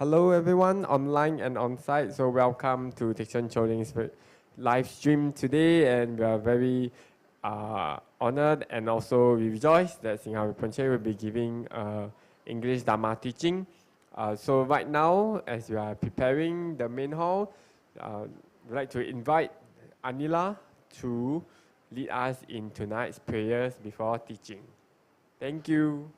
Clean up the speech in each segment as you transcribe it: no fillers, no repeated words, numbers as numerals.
Hello everyone, online and on-site. So welcome to Dixon Choding's live stream today, and we are very honored and also we rejoice that Singha Rinpoche will be giving English Dharma teaching. So right now, as we are preparing the main hall, we'd like to invite Anila to lead us in tonight's prayers before teaching. Thank you.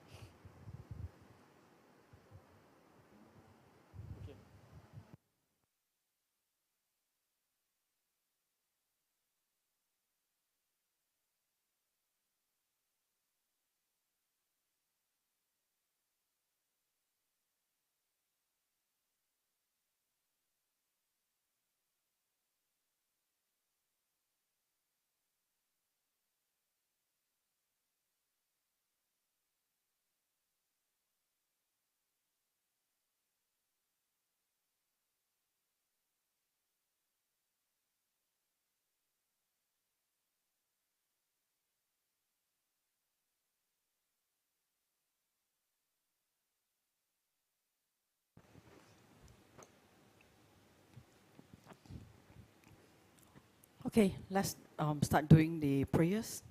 Okay, let's start doing the prayers.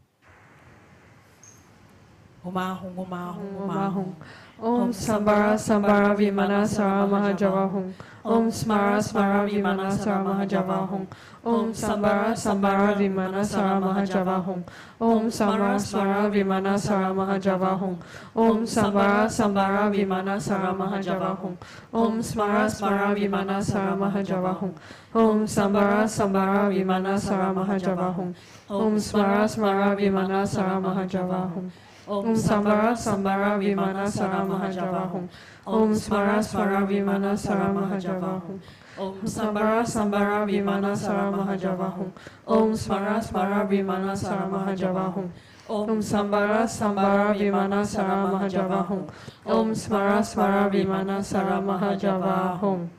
Huma hung, huma hung, huma hung. Om Sambara Sambara Vimana Sara Mahajava Hung. Om Smara Smara Vimana Sara Mahajava Hung. Om Sambara Sambara Vimana Sara Mahajava Hung. Om Sambara Smara Vimana Sara Mahajava Hung. Om Sambara Sambara Vimana Sara Mahajava Hung. Om Smara Smara Vimana Sara Mahajava Hung. Om Sambara Sambara Vimana Sara Mahajava Hung. Om Smara Smara Vimana Sara Mahajava Hung. Om Sambara Sambara Vimana Sara Mahajava Hung. Om Smara Smara Vimana Sara Mahajava Hung. Om Sambara Sambara Vimana Sara Mahajava Hung. Om Smara Smara Vimana Sara Mahajava Hung. Om Sambara Sambara Vimana Sara Mahajava Hung. Om Smara Smara Vimana Sara Mahajava Hung.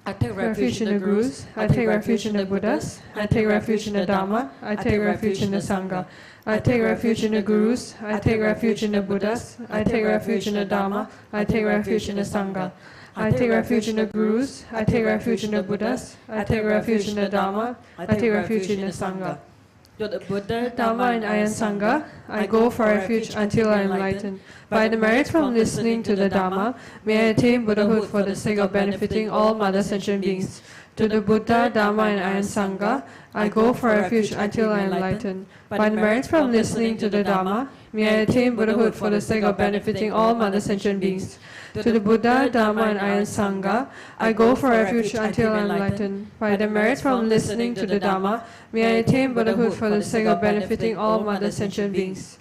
I take refuge in the Gurus, I take refuge in the Buddhas, I take refuge in the Dharma, I take refuge in the Sangha. I take refuge in the Gurus, I take refuge in the Buddhas, I take refuge in the Dharma, I take refuge in the Sangha. I take refuge in the Gurus, I take refuge in the Buddhas, I take refuge in the Dharma, I take refuge in the Sangha. To the Buddha, Dharma and I am Sangha, I go for refuge until I am enlightened. By the merit from listening to the Dharma, may I attain Buddhahood for the sake of benefiting all mother sentient beings. To the Buddha, Dharma and I am Sangha, I go for refuge until I am enlightened. By the merit from listening to the Dharma, may I attain Buddhahood for the sake of benefiting all mother sentient beings. To the Buddha, Dharma and I am Sangha, I go for refuge until I am enlightened. By the merit from listening to the Dharma, may I attain Buddhahood for the sake of benefiting all mother sentient beings.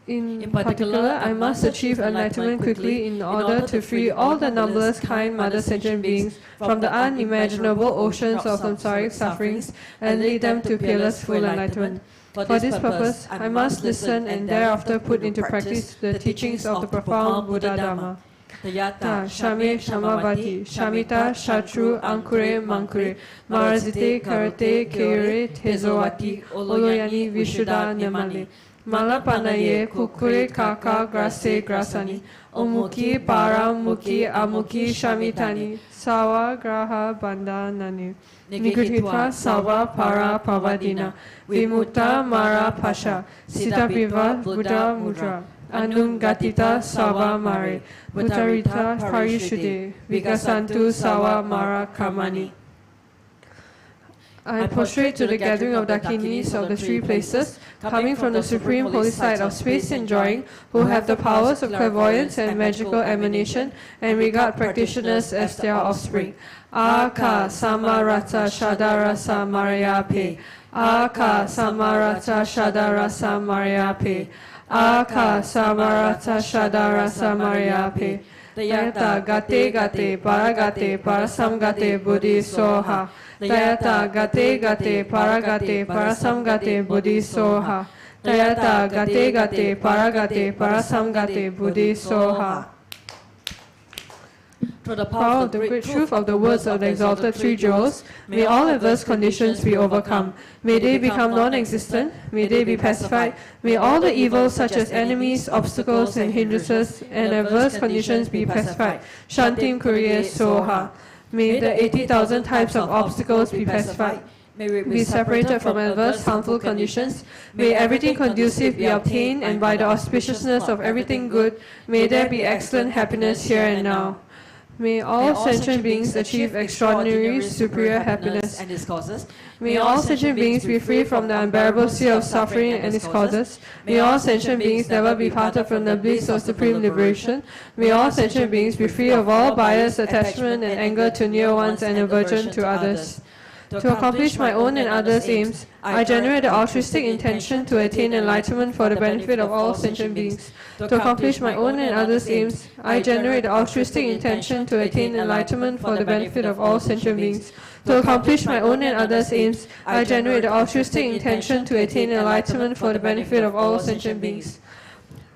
In particular, I must achieve enlightenment quickly in order to free all the numberless kind mother sentient beings from the unimaginable oceans of samsaric sufferings and lead them to peerless full enlightenment. For this purpose, I must listen and thereafter put into practice the teachings of the profound Buddha Dharma. Yata, Shame, Shamavati, Shamita, Shatru, Ankure, Mankure, Marazite, Karate, Keure, Tezowati, Oloyani, Vishuddha, Nemale. Malapanaye Kukuri Kaka Grase Grasani Omuki Paramuki Amuki Shamitani Sawa Graha Bandhanani Nigritva Sawa Para Pavadina Vimutta Mara Pasha Sitapiva Buddha Mudra Anum Gatita Sawa Mare Buttarita Parishude Vigasantu Sawa Mara Kamani. I prostrate to the gathering of Dakinis of the three places, coming from the supreme holy site of space enjoying, who have the powers of clairvoyance and magical emanation, and regard practitioners as their offspring. Aka Samarata Shadarasa Mariape. Aka Samarata Shadarasa Mariape. Aka Samarata Shadarasa Mariape. Dayata Gate Gate Paragate Parasamgate Buddhi Soha. Dayata Gate Gate Paragate Parasamgate Buddhi Soha. Dayata Gate Gate Paragate Parasamgate Buddhi Soha. Through the power of the great truth of the words of the exalted three jewels, may all adverse conditions be overcome. May they become non-existent. May they be pacified. May all the evils such as enemies, obstacles and hindrances and adverse conditions be pacified. Shantim Kuriye Soha. May the 80,000 types of obstacles be pacified. May we be separated from adverse harmful conditions. May everything conducive be obtained, and by the auspiciousness of everything good, may there be excellent happiness here and now. May all sentient beings achieve extraordinary, superior happiness and its causes. May all sentient beings be free from the unbearable sea of suffering and its causes. May all sentient beings never be parted from the bliss of supreme liberation. May all sentient beings be free of all bias, attachment and anger to near ones and aversion to others. To accomplish my own and others' aims, I generate the altruistic intention to attain enlightenment for the benefit of all sentient beings. To accomplish my own and others' aims, I generate the altruistic intention to attain enlightenment for the benefit of all sentient beings. To accomplish my own and others' aims, I generate the altruistic intention to attain enlightenment for the benefit of all sentient beings.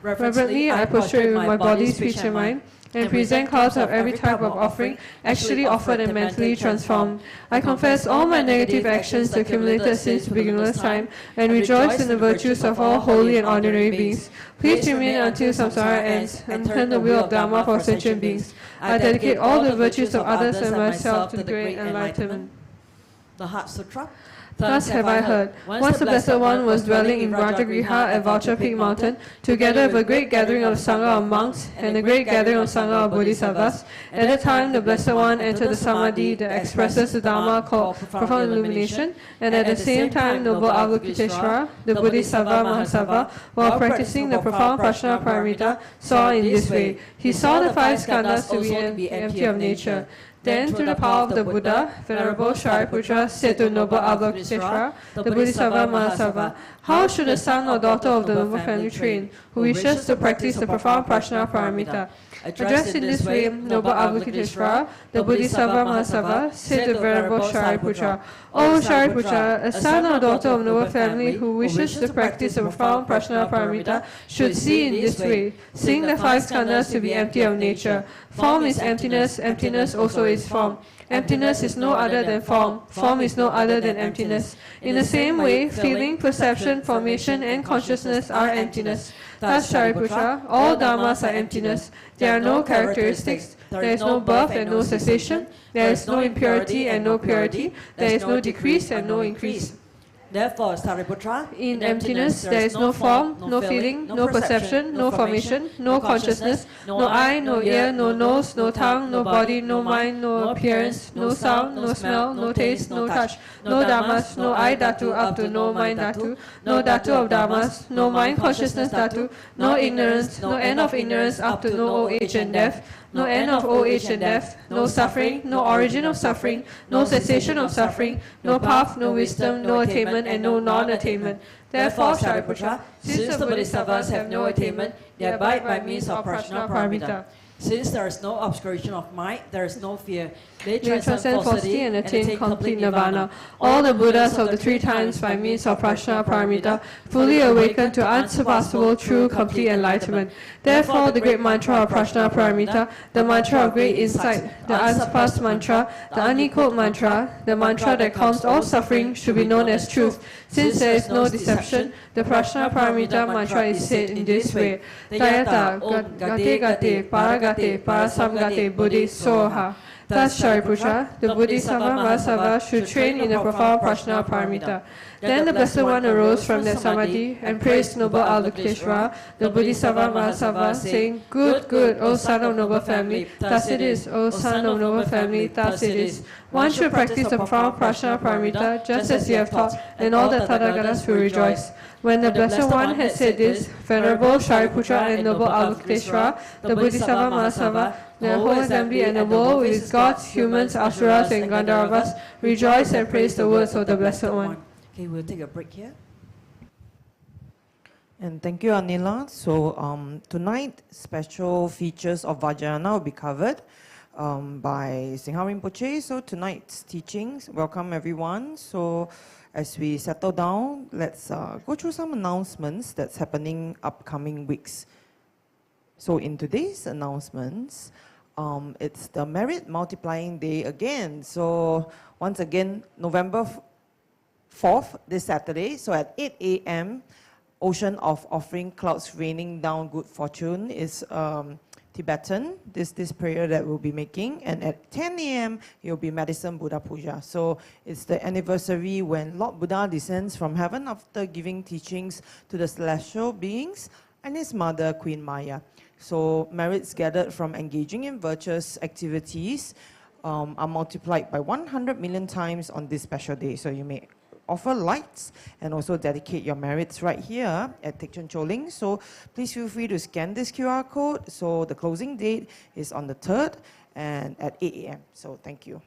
Reverently, I prostrate with my body, speech and mind, and present clouds of every type of offering, actually offered and mentally transformed. I confess all my negative actions accumulated since beginner's time, and rejoice in the virtues of all holy and ordinary beings. Please remain until samsara ends, and turn the wheel of Dharma for sentient beings. I dedicate all the virtues of others and myself to the great enlightenment. The Heart Sutra. Thus have I heard. Once the Blessed One was dwelling in Rajagriha at Vulture Peak Mountain, together with a great gathering of Sangha of monks and a great gathering of Sangha of Bodhisattvas. At that time, the Blessed One entered the Samadhi that expresses the Dharma called profound illumination, and at the same time, Noble Avalokiteshvara, the Bodhisattva Mahasattva, while practicing the profound Prajna Paramita, saw in this way. He saw the five skandhas to be empty of nature. Then, through the power of the Buddha, Venerable Shariputra said to Noble Avalokiteshvara, the Bodhisattva Mahasattva, how should a son or daughter of the noble family train, who wishes to practice the profound Prajna Paramita? Addressed in this way, Noble Avalokiteshvara, the Bodhisattva Mahasattva, said to Venerable Shariputra, O Shariputra, a son or daughter of noble family who wishes to practice the profound Prajna Paramita should see in this way, seeing the five skandhas to be empty of nature. Form is emptiness, emptiness also is form. Emptiness is no other than form. Form is no other than emptiness. In the same way, feeling, perception, formation and consciousness are emptiness. Thus, Shariputra, all dharmas are emptiness. There are no characteristics. There is no birth and no cessation. There is no impurity and no purity. There is no decrease and no increase. Therefore, Sariputra, in emptiness there is no form, no feeling, no perception, no formation, no consciousness, no eye, no ear, no nose, no tongue, no body, no mind, no appearance, no sound, no smell, no taste, no touch, no dharmas, no eye dhatu up to no mind dhatu, no dhatu of dharmas, no mind consciousness dhatu, no ignorance, no end of ignorance up to no old age and death, no end of old age and death, no suffering, no origin of suffering, no cessation of suffering, no path, no wisdom, no attainment, and no non-attainment. Therefore, Shariputra, since the Bodhisattvas have no attainment, they abide by means of Prajna Paramita. Since there is no obscuration of mind, there is no fear. They They transcend transcend falsity and attain complete nirvana. All the Buddhas of the three times by means of prajna paramita fully awaken to unsurpassable, true, complete enlightenment. Therefore, the great mantra of prajna paramita, the mantra of great insight, the unsurpassed mantra, the unequaled mantra, the mantra that calms all suffering should be known as truth. Since there is no deception, the prajna paramita mantra is said in this way: Tayata gate gate paragate parasamgate buddhi soha. Thus, Shariputra, the Bodhisattva Mahasava should train in the profound prajna paramita. Then the Blessed One arose from that samadhi and praised noble Avalokiteshvara, the Bodhisattva Mahasava, saying, Good, good, O son of noble family, thus it is, O son of noble family, thus it is. One should practice the profound prajna paramita just as you have taught, and all the Tathagatas will rejoice. When the Blessed One had said this, Venerable Shariputra and noble Avalokiteshvara, the Bodhisattva Mahasava, the whole assembly and the world with its gods, humans, asuras and Gandharvas rejoice and praise the words of the Blessed One. Okay, we'll take a break here. And thank you, Anila. So tonight, special features of Vajrayana will be covered by Singha Rinpoche. So tonight's teachings, welcome everyone. So as we settle down, let's go through some announcements that's happening upcoming weeks. So in today's announcements, it's the Merit Multiplying Day again. So once again, November 4th, this Saturday, so at 8 a.m., Ocean of Offering Clouds Raining Down Good Fortune is Tibetan, this prayer that we'll be making. And at 10 a.m., it will be Medicine Buddha Puja. So it's the anniversary when Lord Buddha descends from heaven after giving teachings to the celestial beings and his mother, Queen Maya. So merits gathered from engaging in virtuous activities are multiplied by 100 million times on this special day. So you may offer lights and also dedicate your merits right here at Thich Choling. So please feel free to scan this QR code. So the closing date is on the 3rd and at 8 a.m. So thank you.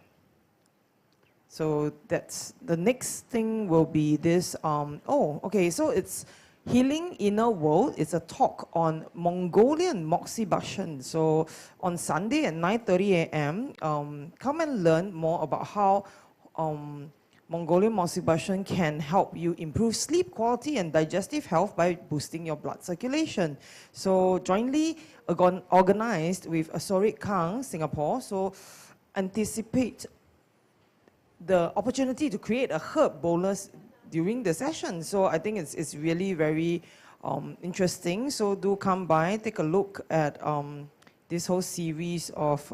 So that's the next thing will be this. So it's Healing Inner World. It's a talk on Mongolian moxibustion. So on Sunday at 9:30 a.m., come and learn more about how Mongolian moxibustion can help you improve sleep quality and digestive health by boosting your blood circulation. So jointly organized with Asorik Kang, Singapore. So anticipate the opportunity to create a herb bolus during the session. So I think it's really very interesting. So do come by, take a look at this whole series of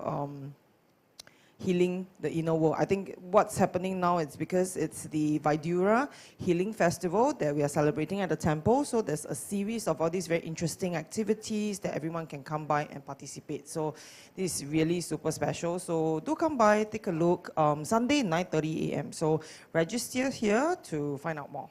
healing the inner world. I think what's happening now is because it's the Vaidura Healing Festival that we are celebrating at the temple. So there's a series of all these very interesting activities that everyone can come by and participate. So this is really super special. So do come by, take a look. Sunday, 9:30 a.m. So register here to find out more.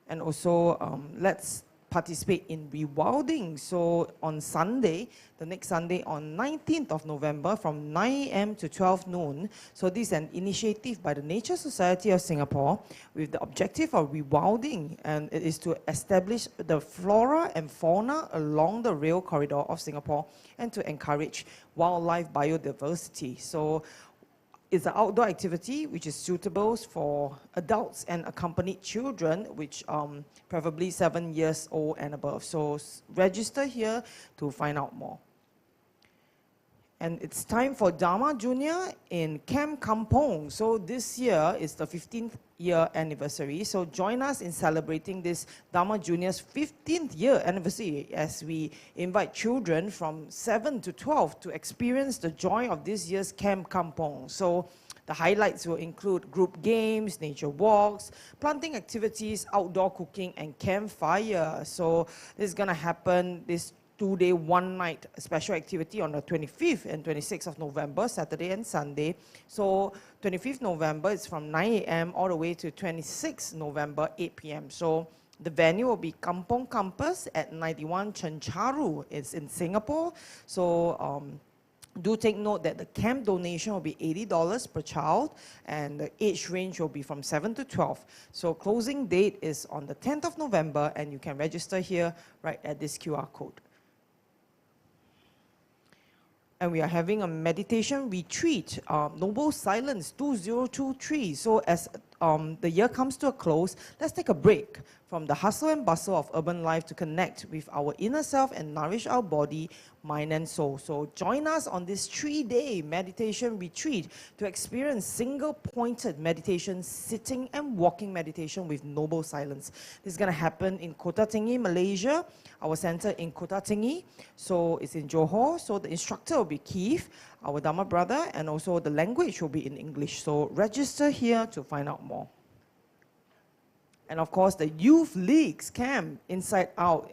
And also let's participate in rewilding. So on Sunday, the next Sunday on 19th of November from 9 a.m. to 12 noon. So this is an initiative by the Nature Society of Singapore with the objective of rewilding, and it is to establish the flora and fauna along the rail corridor of Singapore and to encourage wildlife biodiversity. So it's an outdoor activity which is suitable for adults and accompanied children, which preferably 7 years old and above. So register here to find out more. And it's time for Dharma Junior in Camp Kampong. So this year is the 15th year anniversary. So join us in celebrating this Dharma Junior's 15th year anniversary as we invite children from 7 to 12 to experience the joy of this year's Camp Kampong. So the highlights will include group games, nature walks, planting activities, outdoor cooking, and campfire. So this is going to happen this 2-day, 1-night special activity on the 25th and 26th of November, Saturday and Sunday. So 25th November is from 9 a.m. all the way to 26th November, 8 p.m. So the venue will be Kampong Campus at 91 Chencharu. It's in Singapore. So do take note that the camp donation will be $80 per child, and the age range will be from 7 to 12. So closing date is on the 10th of November, and you can register here right at this QR code. and we are having a meditation retreat, Noble Silence 2023. So as the year comes to a close, let's take a break from the hustle and bustle of urban life to connect with our inner self and nourish our body, mind and soul. So join us on this 3-day meditation retreat to experience single-pointed meditation, sitting and walking meditation with Noble Silence. This is going to happen in Kota Tinggi, Malaysia, our center in Kota Tinggi. So it's in Johor. So the instructor will be Keith, our Dharma brother, and also the language will be in English. So register here to find out more. And of course, the Youth Leagues Camp Inside Out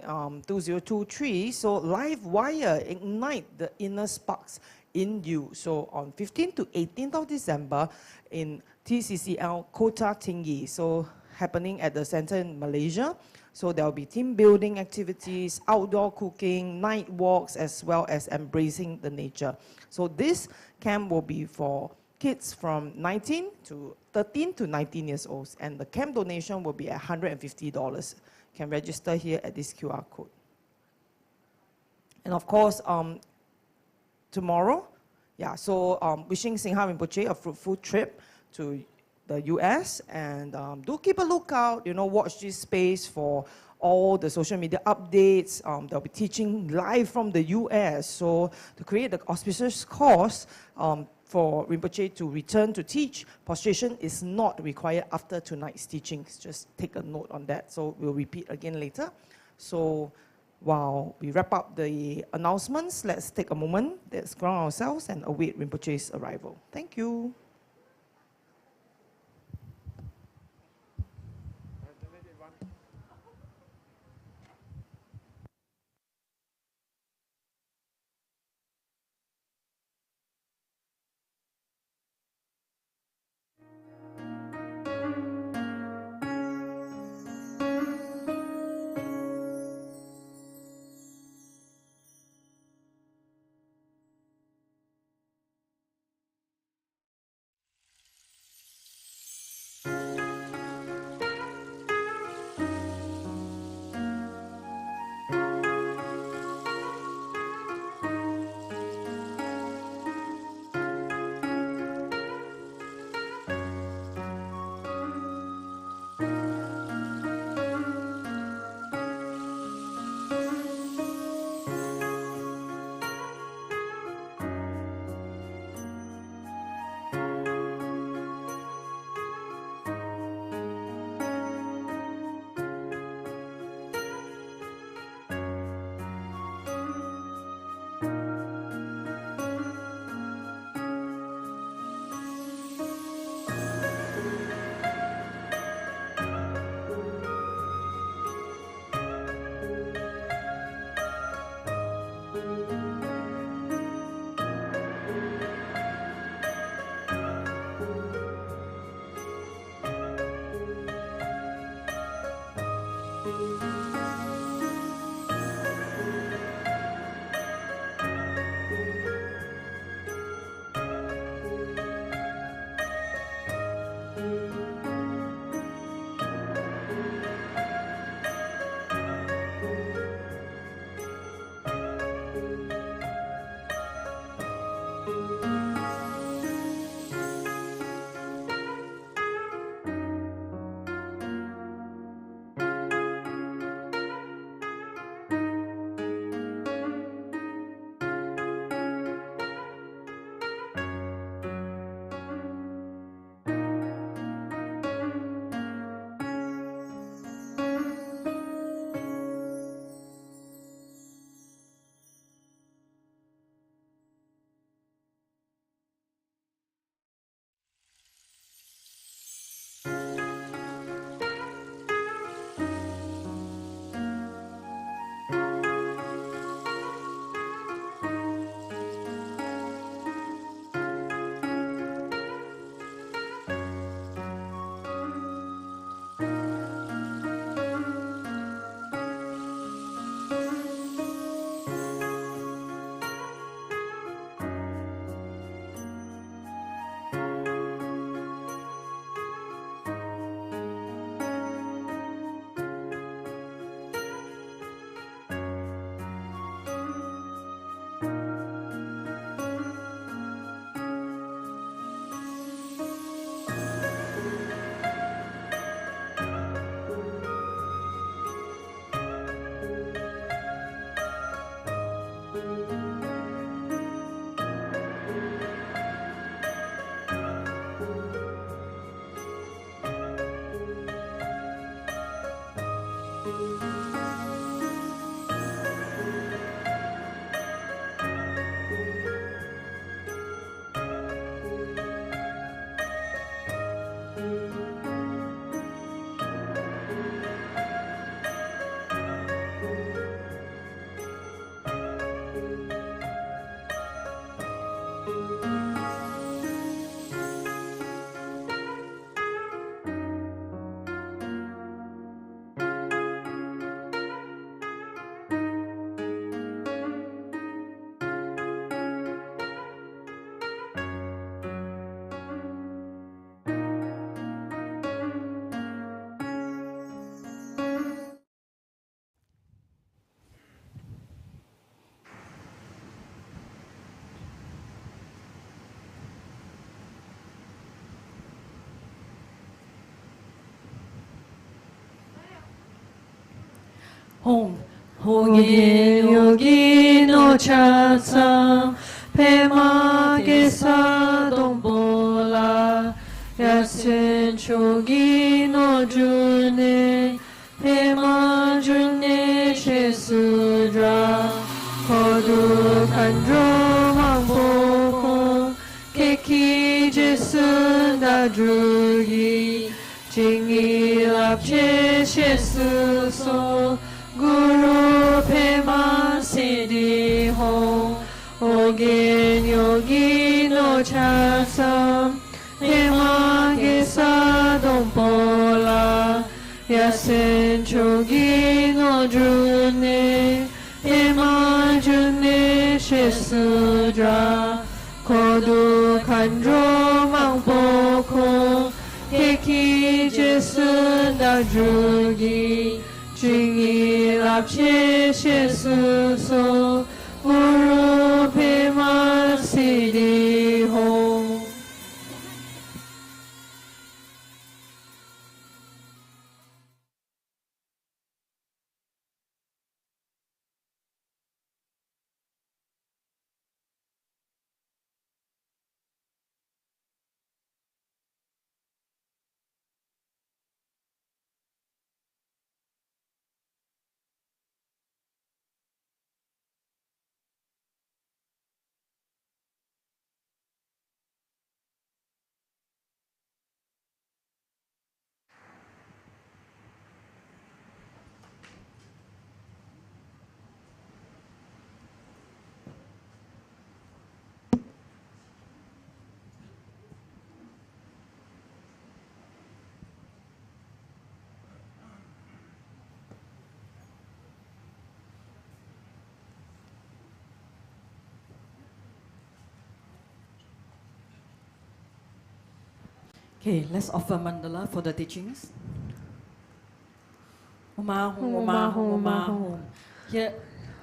2023. So Live Wire, ignite the inner sparks in you. So on 15th to 18th of December in TCCL Kota Tinggi. So happening at the center in Malaysia. So there will be team building activities, outdoor cooking, night walks, as well as embracing the nature. So this camp will be for kids from 13 to 19 years old, and the camp donation will be at $150. Can register here at this QR code. And of course, tomorrow, wishing Singha Rinpoche a fruitful trip to the US, and do keep a lookout, watch this space for all the social media updates. They'll be teaching live from the US, so to create the auspicious course, for Rinpoche to return to teach, prostration is not required after tonight's teachings. Just take a note on that. So we'll repeat again later. So while we wrap up the announcements, let's take a moment, let's ground ourselves and await Rinpoche's arrival. Thank you. Hong Hogen Yogi no Chatsam Pema Gesa Dombola Yasen Chogi no June Pema June Shesudra Kodu Kandro Mangpo Keki Jesu Nadrugi Jingi Lapche Shesu So Guru Pema Siddhi Ho Ogen Yogi no Chasam Pema Gesa Dompola Yasen Chogi no June Pema June Shesudra Kodu Kandro Mangpoko Keki Jesu Nadrugi Jingi Lapche Shesu So Guru Pema Siddhi Ho. Okay, let's offer mandala for the teachings. Oma Hum, Oma Hum, Oma Hum. Here,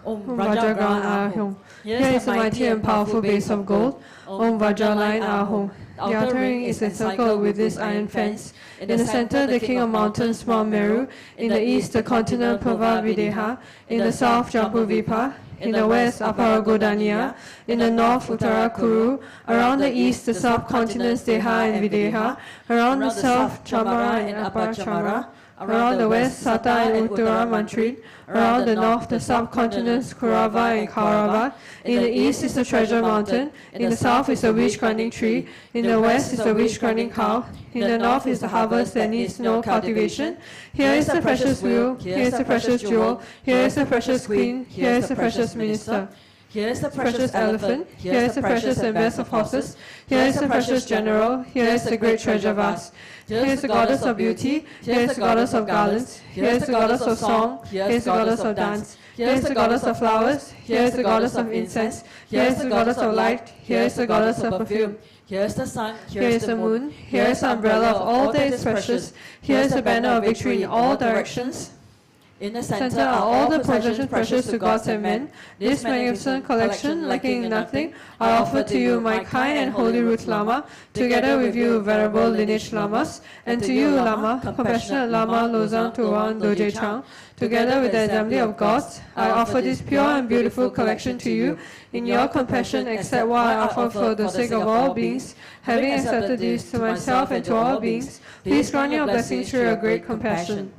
Om Vajrayana Ahum. Here is a mighty and powerful base of gold. Om Vajrayana Ahum. The outer ring is encircled with this iron fence. In the center, the king of mountains, Mount Meru. In the east, the continent Purva-videha. In the south, Jambu-vipa. In the west, Aparagodania. In the north, Uttara Kuru. Around the east, the subcontinents Deha and Videha. Around the south, Chamara and Upper Chamara. Around the west, Sata and Uttara Mantri. Around the north, the subcontinents Kurava and Kaurava. In the east is the treasure mountain. In the south is the witch-grinding tree. In the west is the witch-grinding cow. In the north is the harvest that needs no cultivation. Here is the precious wheel. Here is the precious jewel. Here is the precious queen. Here is the precious minister. Here is the Precious elephant. Here is the precious and best of horses. Here is the precious general. Here is the great treasure vast. Here is the goddess of beauty. Here is the goddess of garlands. Here is the goddess of song. Here is the goddess of dance. Here is the goddess of flowers. Here is the goddess of incense. Here is the goddess of light. Here is the goddess of perfume. Here is the sun. Here is the moon. Here is the umbrella of all that is precious. Here is the banner of victory in all directions. In the Center are all the possessions precious to gods and men. This magnificent collection, lacking in nothing, I offer to you, my kind and holy root Lama, together with you, venerable lineage Lamas, and to you, Lama, compassionate Lama Losang Tuan Doje Chang, together with the assembly of gods, I offer this pure and beautiful collection to you. In your compassion, accept what I offer for the sake of all beings. Having accepted this to myself and to all beings, please grant your blessings through your great compassion.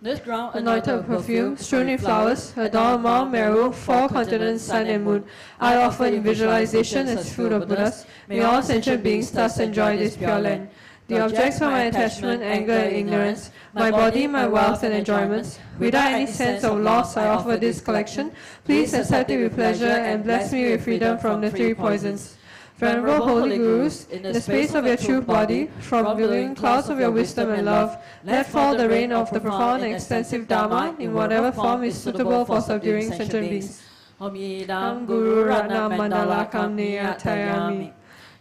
This ground Anointed with perfume, strewn with flowers, adorn Mount Meru, four continents, sun and moon. I offer in visualization as food of Buddhas. May all sentient beings thus enjoy this pure land. The objects of my attachment, anger and ignorance, my body, my wealth and enjoyments, without any sense of loss I offer this collection. Please accept it with pleasure and bless me with freedom from the three poisons. Venerable Holy Gurus, in the space of your true body, from billowing clouds of your wisdom and love, let fall the rain of the profound and extensive Dharma in whatever form is suitable for subduing sentient beings. Nam Guru Ratna Mandala Kamniya Tayami.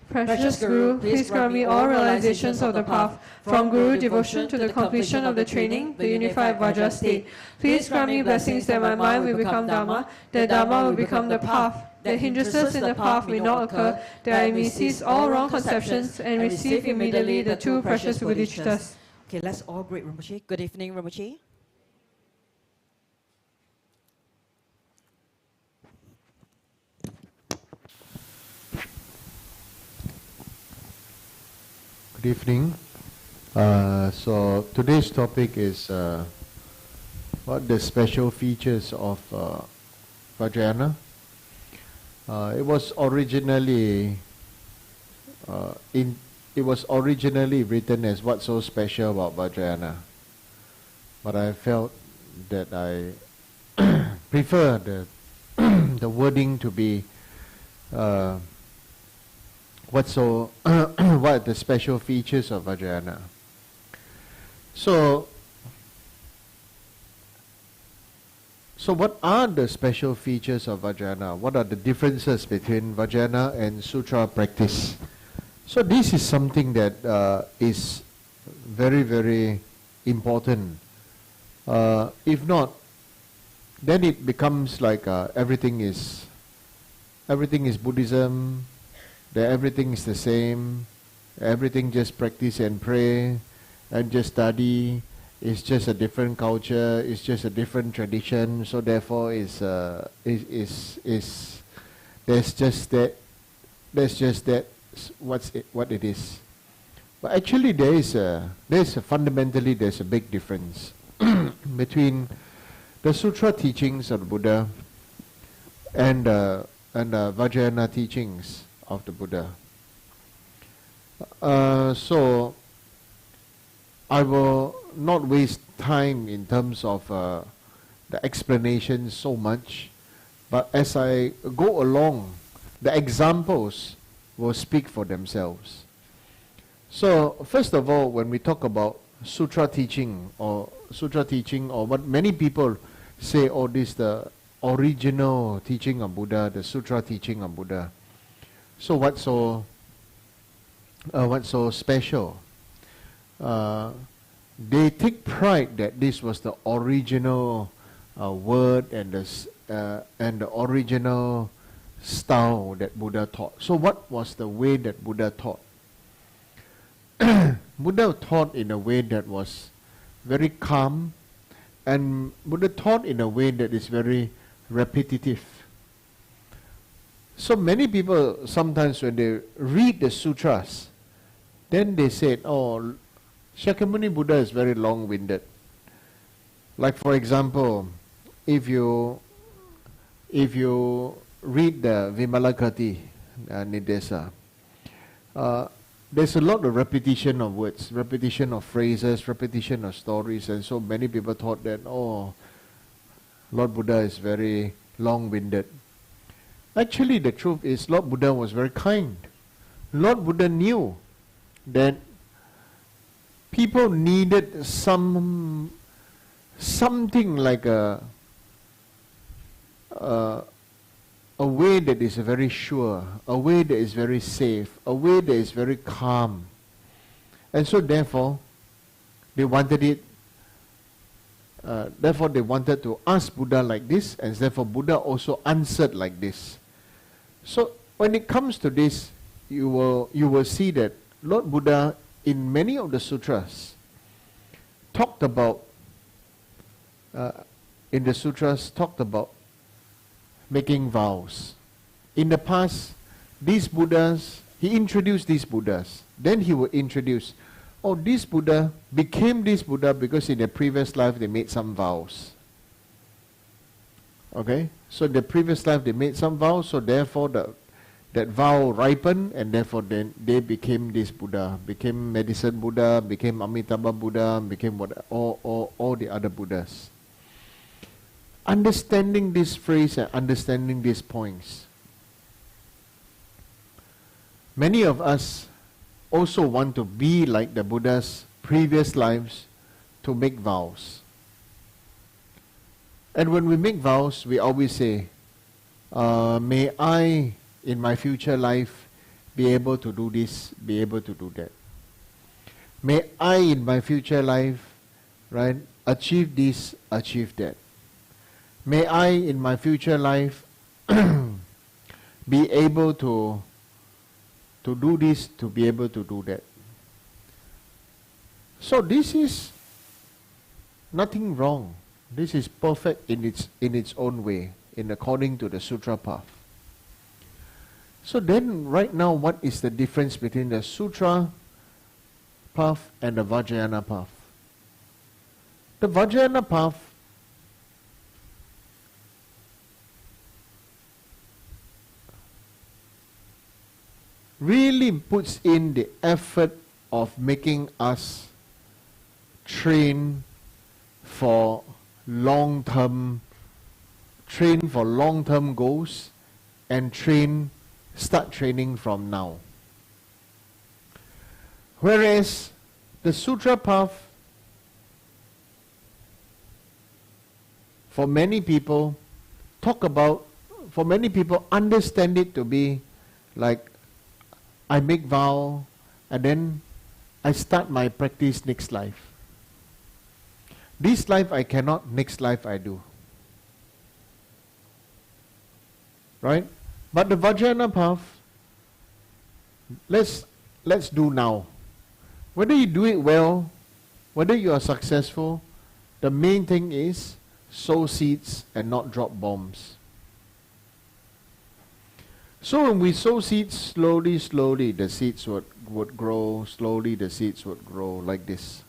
Precious Guru, please grant me all realizations of the path, from Guru devotion to the completion of the training, the unified Vajra state. Please grant me blessings that my mind will become Dharma, that Dharma will become the path, that hindrances in the path may not occur, that I may cease all wrong conceptions and receive immediately the two precious bodhicittas. Okay, let's all greet Rinpoche. Good evening, Rinpoche. Good evening. So today's topic is what the special features of Vajrayana. It was originally written as what's so special about Vajrayana, but I felt that I prefer the the wording to be what are the special features of Vajrayana. So what are the special features of Vajrayana? What are the differences between Vajrayana and Sutra practice? So this is something that is very, very important. If not, then it becomes like everything is Buddhism, that everything is the same, everything just practice and pray and just study. It's just a different culture, it's just a different tradition, so therefore there's just that what it is. But actually there's a big difference between the sutra teachings of the Buddha and the Vajrayana teachings of the Buddha. So I will not waste time in terms of the explanation so much, but as I go along, the examples will speak for themselves. So first of all, when we talk about sutra teaching or what many people say, oh, this is the original teaching of Buddha, the sutra teaching of Buddha. So what's so special? They take pride that this was the original word and the original style that Buddha taught. So what was the way that Buddha taught? Buddha taught in a way that was very calm, and Buddha taught in a way that is very repetitive. So many people sometimes when they read the sutras, then they say, oh, Shakyamuni Buddha is very long-winded. Like for example, if you read the Vimalakirti Nidesa, there's a lot of repetition of words, repetition of phrases, repetition of stories, and so many people thought that, oh, Lord Buddha is very long-winded. Actually, the truth is Lord Buddha was very kind. Lord Buddha knew that people needed something like a way that is very sure, a way that is very safe, a way that is very calm. And so therefore, they wanted it. Therefore, they wanted to ask Buddha like this, and therefore Buddha also answered like this. So when it comes to this, you will see that Lord Buddha in many of the sutras talked about making vows. In the past, these Buddhas, he introduced these Buddhas. Then he would introduce, oh, this Buddha became this Buddha because in the previous life they made some vows. Okay? So in the previous life they made some vows, so therefore that vow ripened, and therefore then they became this Buddha, became Medicine Buddha, became Amitabha Buddha, became all the other Buddhas. Understanding this phrase and understanding these points, many of us also want to be like the Buddha's previous lives to make vows. And when we make vows, we always say, may I in my future life be able to do this, be able to do that. May I in my future life, right, achieve this, achieve that. May I in my future life be able to do this, to be able to do that. So this is nothing wrong. This is perfect in its own way, in according to the sutra path. So then right now, what is the difference between the sutra path and the Vajrayana path. The Vajrayana path really puts in the effort of making us train for long-term goals and start training from now. Whereas the Sutra path, for many people understand it to be like, I make vow and then I start my practice next life. This life I cannot, next life I do. Right? But the Vajrayana path, let's do now. Whether you do it well, whether you are successful, the main thing is sow seeds and not drop bombs. So when we sow seeds, slowly the seeds would grow, slowly the seeds would grow like this.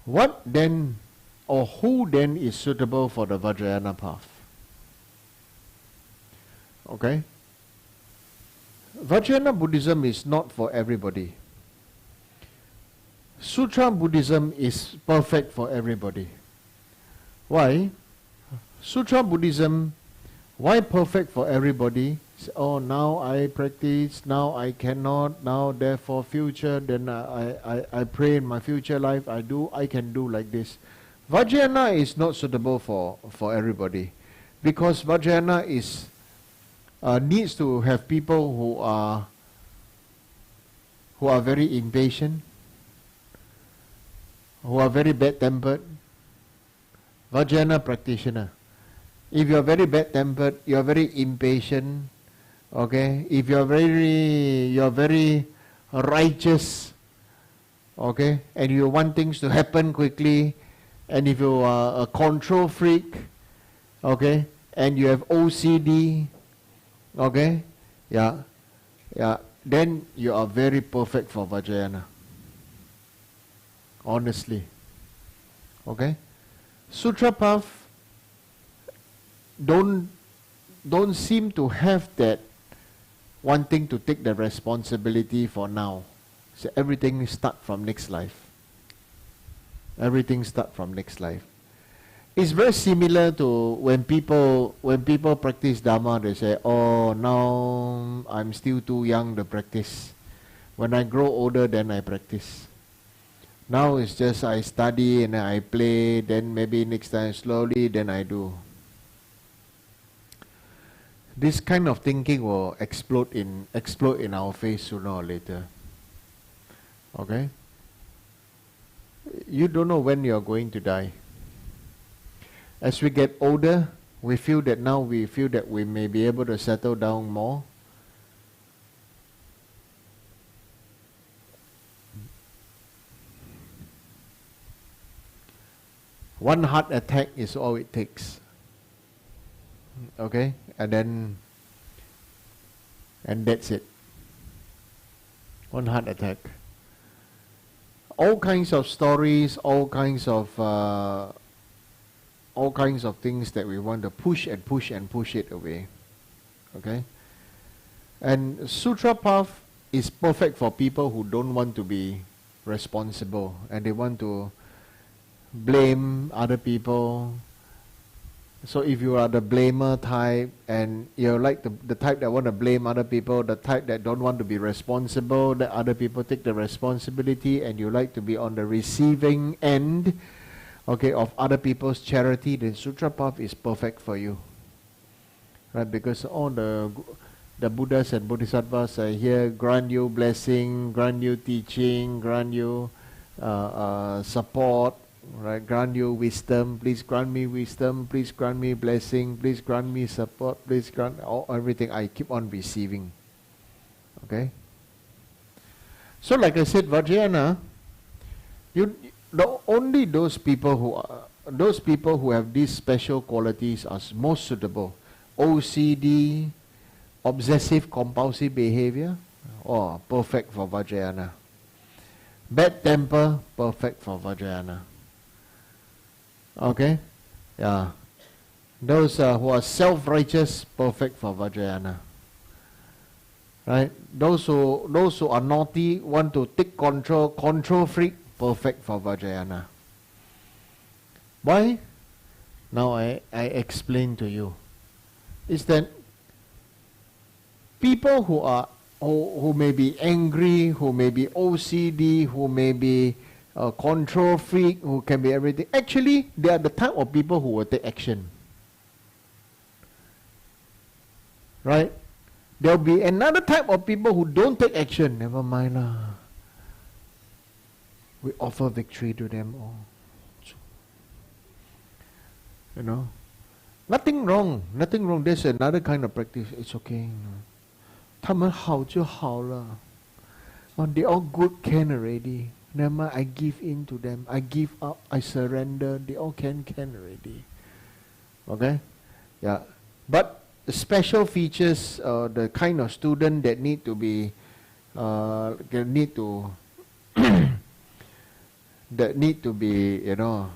What then, or who then is suitable for the Vajrayana path? Okay? Vajrayana Buddhism is not for everybody. Sutra Buddhism is perfect for everybody. Why? Sutra Buddhism, why perfect for everybody? Oh, now I practice, now I cannot, now therefore future, then I pray in my future life, I can do like this. Vajrayana is not suitable for everybody, because Vajrayana needs to have people who are very impatient, who are very bad-tempered. Vajrayana practitioner. If you are very bad-tempered, you are very impatient, okay? If you are very righteous, okay? And you want things to happen quickly, and if you are a control freak, okay? And you have OCD, okay? Yeah, then you are very perfect for Vajrayana. Honestly. Okay? Sutra path don't seem to have that wanting to take the responsibility for now. So everything start from next life. Everything start from next life. It's very similar to when people practice Dharma, they say, oh, now I'm still too young to practice. When I grow older, then I practice. Now it's just I study and I play, then maybe next time slowly, then I do. This kind of thinking will explode in our face sooner or later. Okay? You don't know when you are going to die. As we get older, we feel that we may be able to settle down more. One heart attack is all it takes. Okay? And that's it. One heart attack. All kinds of stories, all kinds of things that we want to push it away. Okay? And Sutra path is perfect for people who don't want to be responsible and they want to blame other people. So if you are the blamer type and you're like the type that want to blame other people, the type that don't want to be responsible, that other people take the responsibility, and you like to be on the receiving end, okay, of other people's charity, then Sutra path is perfect for you. Right? Because all the Buddhas and Bodhisattvas are here, grant you blessing, grant you teaching, grant you support, right? Grant you wisdom, please grant me wisdom, please grant me blessing, please grant me support, please grant everything. I keep on receiving. Okay? So like I said, Vajrayana, only those people who have these special qualities are most suitable. OCD, obsessive compulsive behavior, oh, perfect for Vajrayana. Bad temper, perfect for Vajrayana. Okay? Yeah. Those who are self-righteous, perfect for Vajrayana. Right? Those who are naughty, want to take control freak, perfect for Vajrayana. Why? Now I explain to you. Is that people who may be angry, who may be OCD, who may be control freak, who can be everything, actually they are the type of people who will take action. Right? There will be another type of people who don't take action. Never mind lah. We offer victory to them all. You know? Nothing wrong. Nothing wrong. There's another kind of practice. It's okay. 他们好就好了. Oh, they all good can already. Never mind, I give in to them. I give up. I surrender. They all can already. Okay? Yeah. But the special features, the kind of student that need to be, that need to be, you know,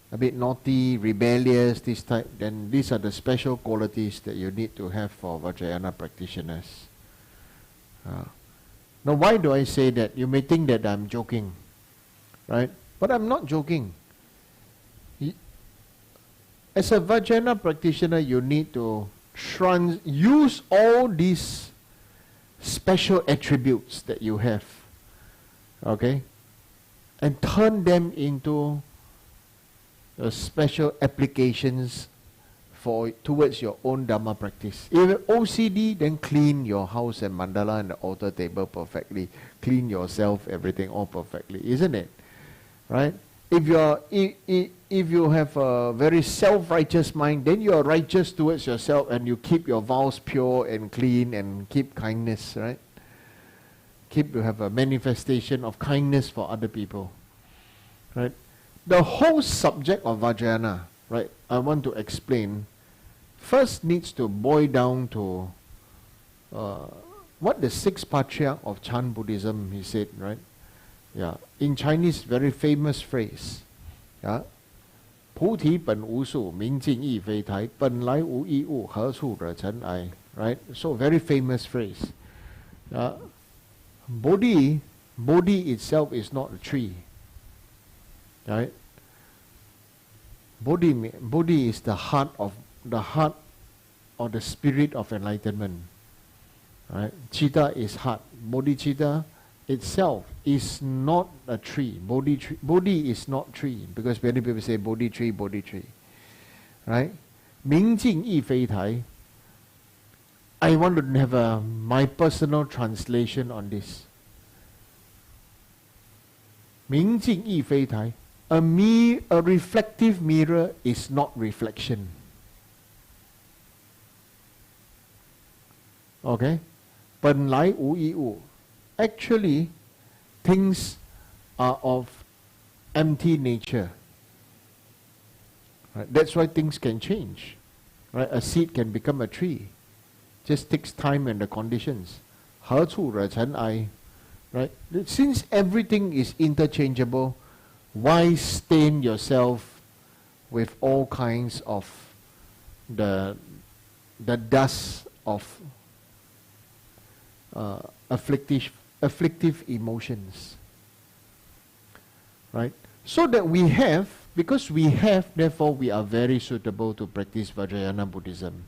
a bit naughty, rebellious, this type, then these are the special qualities that you need to have for Vajrayana practitioners. Now, why do I say that? You may think that I'm joking, right? But I'm not joking. As a Vajrayana practitioner, you need to use all these special attributes that you have, okay, and turn them into special applications towards your own Dharma practice. If OCD, then clean your house and mandala and the altar table perfectly. Clean yourself, everything all perfectly, isn't it? Right? If you have a very self-righteous mind, then you are righteous towards yourself and you keep your vows pure and clean and keep kindness, right? You have a manifestation of kindness for other people, right? The whole subject of Vajrayana, right, I want to explain, first needs to boil down to what the sixth patriarch of Chan Buddhism, he said, right? Yeah, in Chinese, very famous phrase. Yeah, 菩提本无树，明镜亦非台，本来无一物，何处惹尘埃? Right? So very famous phrase. Bodhi itself is not a tree. Right? Bodhi is the heart or the spirit of enlightenment. Right? Chitta is heart. Bodhicitta itself is not a tree. Bodhi is not tree, because many people say Bodhi tree. Right? 明镜亦非台. I want to have my personal translation on this. 明镜亦非台. A reflective mirror is not reflection. Okay? 本来无一物. Actually, things are of empty nature. Right? That's why things can change. Right? A seed can become a tree. Just takes time and the conditions. 何处惹尘埃? Right? Since everything is interchangeable, why stain yourself with all kinds of the dust of afflictive emotions? Right? So that because we have, therefore we are very suitable to practice Vajrayana Buddhism.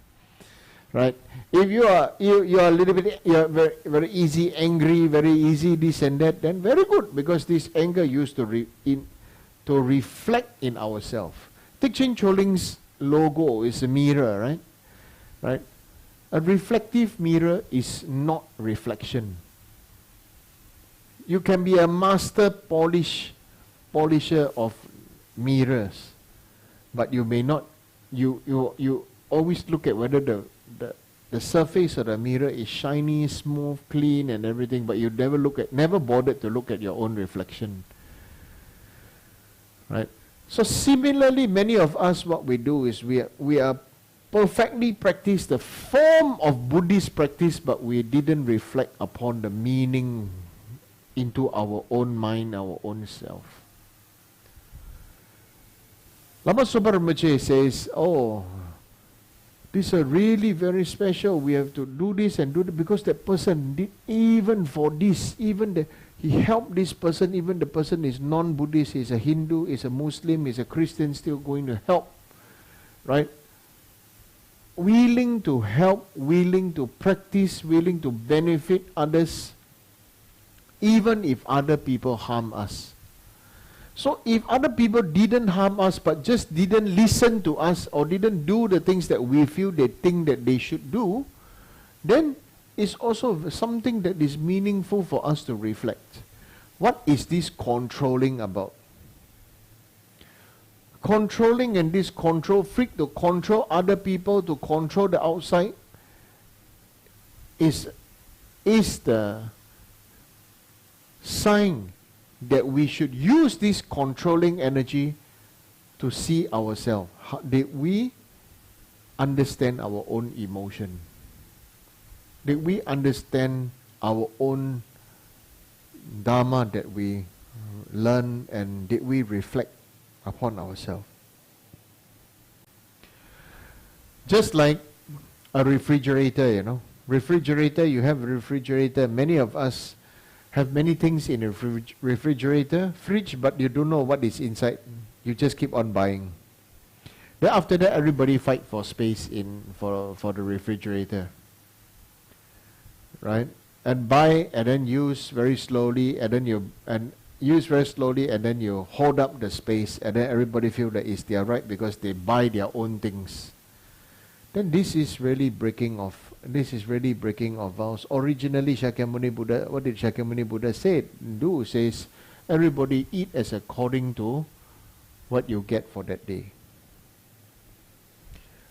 Right? If you are a little bit, you are very, very easy angry, very easy this and that, then very good, because this anger used to reflect in ourselves. Teaching Choling's logo is a mirror, right? Right? A reflective mirror is not reflection. You can be a master polisher of mirrors, but you may not. You always look at whether the surface of the mirror is shiny, smooth, clean, and everything, but you never bothered to look at your own reflection. Right? So similarly, many of us, what we do is we are perfectly practice the form of Buddhist practice, but we didn't reflect upon the meaning into our own mind, our own self. Lama Sopa Rinpoche says, oh, these are really very special. We have to do this and do that because that person did even for this, he helped this person, even the person is non-Buddhist, is a Hindu, is a Muslim, is a Christian, still going to help, right? Willing to help, willing to practice, willing to benefit others, even if other people harm us. So if other people didn't harm us but just didn't listen to us or didn't do the things that we feel they think that they should do, then it's also something that is meaningful for us to reflect. What is this controlling about? Controlling and this control freak to control other people, to control the outside, is the sign that we should use this controlling energy to see ourselves. Did we understand our own emotion? Did we understand our own Dharma that we learn, and did we reflect upon ourselves? Just like a refrigerator, you know. Refrigerator, you have a refrigerator. Many of us have many things in a refrigerator, fridge, but you don't know what is inside. You just keep on buying. Then after that, everybody fight for space for the refrigerator, right? And buy and then use very slowly, and then use very slowly, and then you hold up the space, and then everybody feel that it's their right because they buy their own things. Then this is really breaking off. This is really breaking of vows. Originally, Shakyamuni Buddha, what did Shakyamuni Buddha say? Says, everybody eat as according to what you get for that day.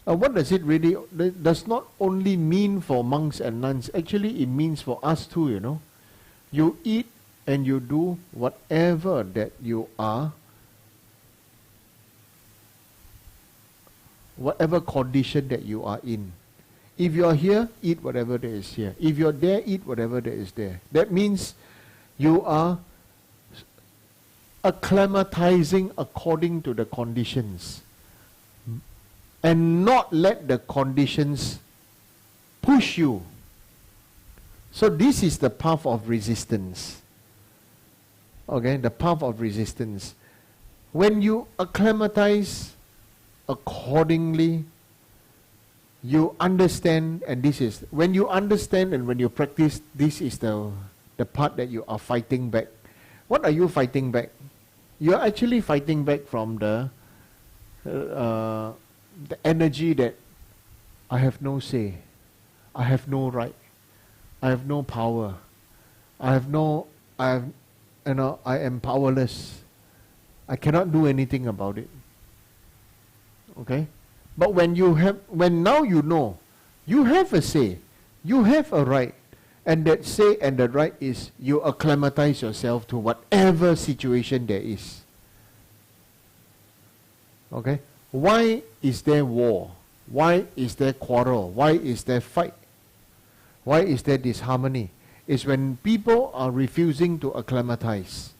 What does it really, does not only mean for monks and nuns, actually it means for us too, you know. You eat and you do whatever that you are, whatever condition that you are in. If you are here, eat whatever there is here. If you are there, eat whatever there is there. That means you are acclimatizing according to the conditions, and not let the conditions push you. So this is the path of resistance. Okay, the path of resistance. When you acclimatize accordingly, you understand, and this is, when you understand and when you practice, this is the part that you are fighting back. What are you fighting back? You are actually fighting back from the energy that I have no say, I have no right, I have no power, I am powerless, I cannot do anything about it. Okay? But when now you know, you have a say, you have a right, and that say and the right is you acclimatize yourself to whatever situation there is. Okay? Why is there war? Why is there quarrel? Why is there fight? Why is there disharmony? It's when people are refusing to acclimatize.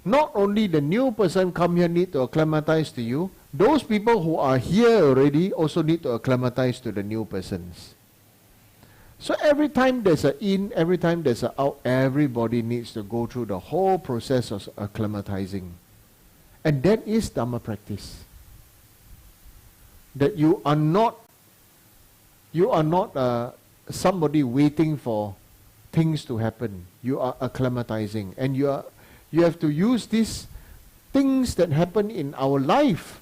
Not only the new person come here need to acclimatize to you, those people who are here already also need to acclimatize to the new persons. So every time there's an in, every time there's an out, everybody needs to go through the whole process of acclimatizing. And that is Dharma practice. That you are not somebody waiting for things to happen. You are acclimatizing, and you have to use these things that happen in our life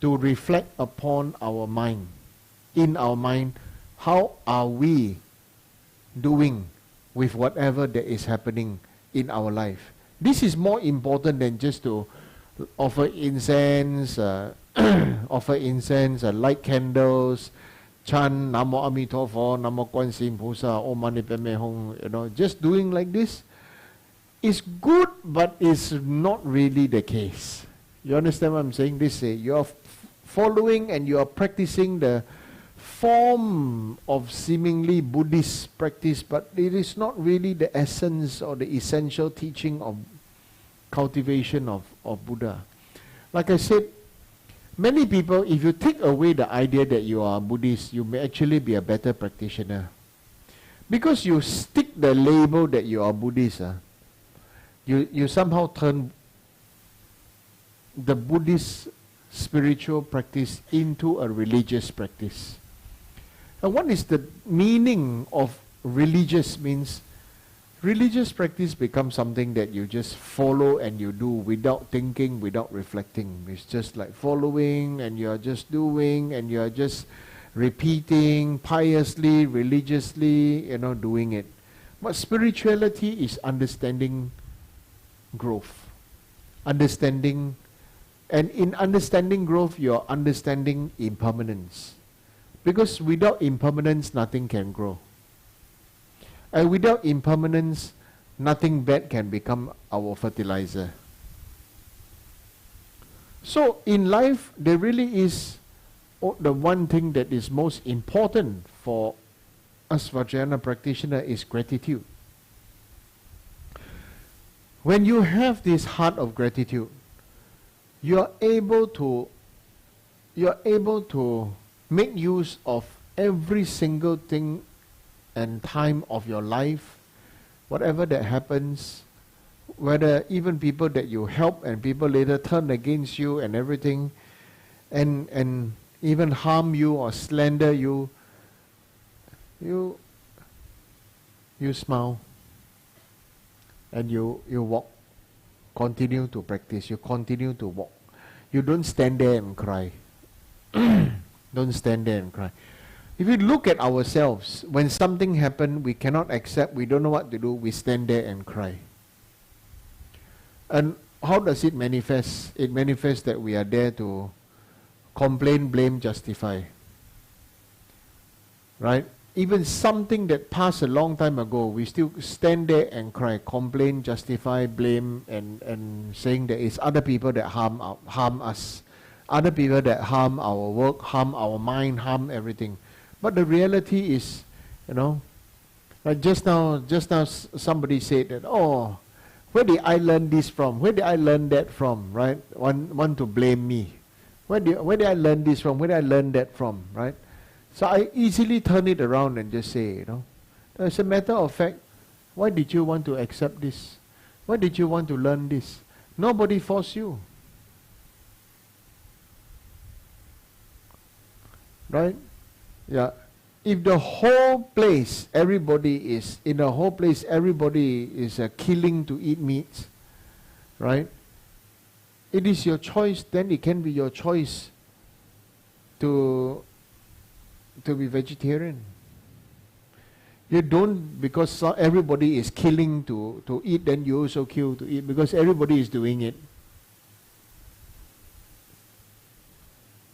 to reflect upon our mind. In our mind, how are we doing with whatever that is happening in our life? This is more important than just to offer incense, light candles, chant Namo Amitofo, Namo Kuan Yin Pusa, Om Mani Padme Hum. Just doing like this is good, but it's not really the case. You understand what I'm saying? You are following and you are practicing the form of seemingly Buddhist practice, but it is not really the essence or the essential teaching of cultivation of Buddha. Like I said, many people, if you take away the idea that you are a Buddhist, you may actually be a better practitioner. Because you stick the label that you are Buddhist, you somehow turn the Buddhist spiritual practice into a religious practice. And what is the meaning of religious? Means religious practice becomes something that you just follow and you do without thinking, without reflecting. It's just like following and you are just doing and you are just repeating piously, religiously, doing it. But spirituality is understanding growth. Understanding, and in understanding growth, you are understanding impermanence. Because without impermanence, nothing can grow. And without impermanence, nothing bad can become our fertilizer. So in life, there really is the one thing that is most important for us Vajrayana practitioner is gratitude. When you have this heart of gratitude, you are able to make use of every single thing and time of your life, whatever that happens, whether even people that you help and people later turn against you and everything, and even harm you or slander you, you smile and you walk, continue to practice, you continue to walk. You don't stand there and cry. Don't stand there and cry. If you look at ourselves, when something happens, we cannot accept, we don't know what to do, we stand there and cry. And how does it manifest? It manifests that we are there to complain, blame, justify. Right? Even something that passed a long time ago, we still stand there and cry, complain, justify, blame, and saying that it's other people that harm us. Other people that harm our work, harm our mind, harm everything. But the reality is, like just now somebody said that, oh, where did I learn this from? Where did I learn that from? Right? Want to blame me. Where did I learn this from? Where did I learn that from? Right? So I easily turn it around and just say, as a matter of fact, why did you want to accept this? Why did you want to learn this? Nobody forced you. Right? Yeah. If the whole place, everybody is killing to eat meat, right? It is your choice, then it can be your choice to be vegetarian. You don't, because everybody is killing to eat, then you also kill to eat, because everybody is doing it.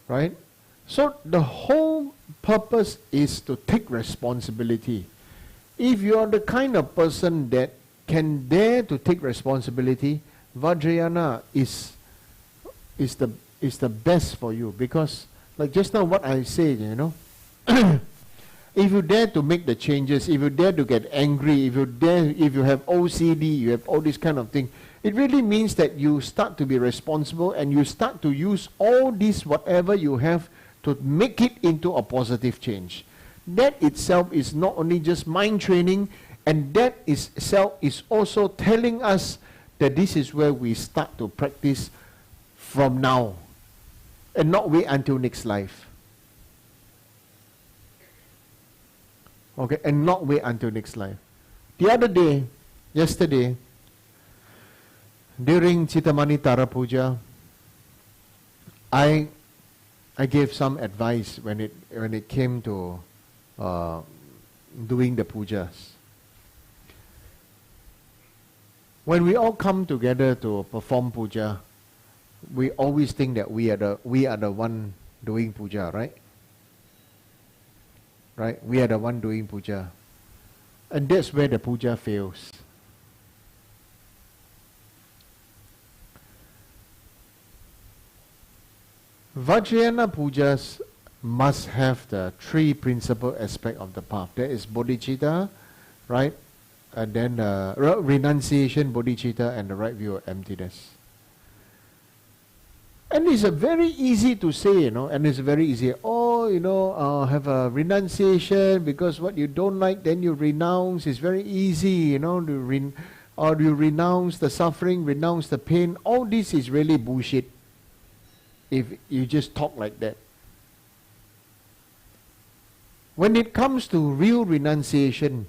Right? So the whole purpose is to take responsibility. If you are the kind of person that can dare to take responsibility, Vajrayana is the best for you. Because like just now what I said, if you dare to make the changes, if you dare to get angry, if you have OCD, you have all this kind of thing, it really means that you start to be responsible and you start to use all this whatever you have to make it into a positive change. That itself is not only just mind training, and that itself is also telling us that this is where we start to practice from now and not wait until next life. Okay, and not wait until next life. The other day, yesterday, during Chitamani Tara Puja, I gave some advice when it came to doing the pujas. When we all come together to perform puja, we always think that we are the one doing puja, right? Right? We are the one doing puja. And that's where the puja fails. Vajrayana pujas must have the three principal aspects of the path. There is bodhicitta, right? And then renunciation, bodhicitta, and the right view of emptiness. And it's a very easy to say, and it's very easy. Have a renunciation because what you don't like, then you renounce. It's very easy, or you renounce the suffering, renounce the pain. All this is really bullshit if you just talk like that. When it comes to real renunciation,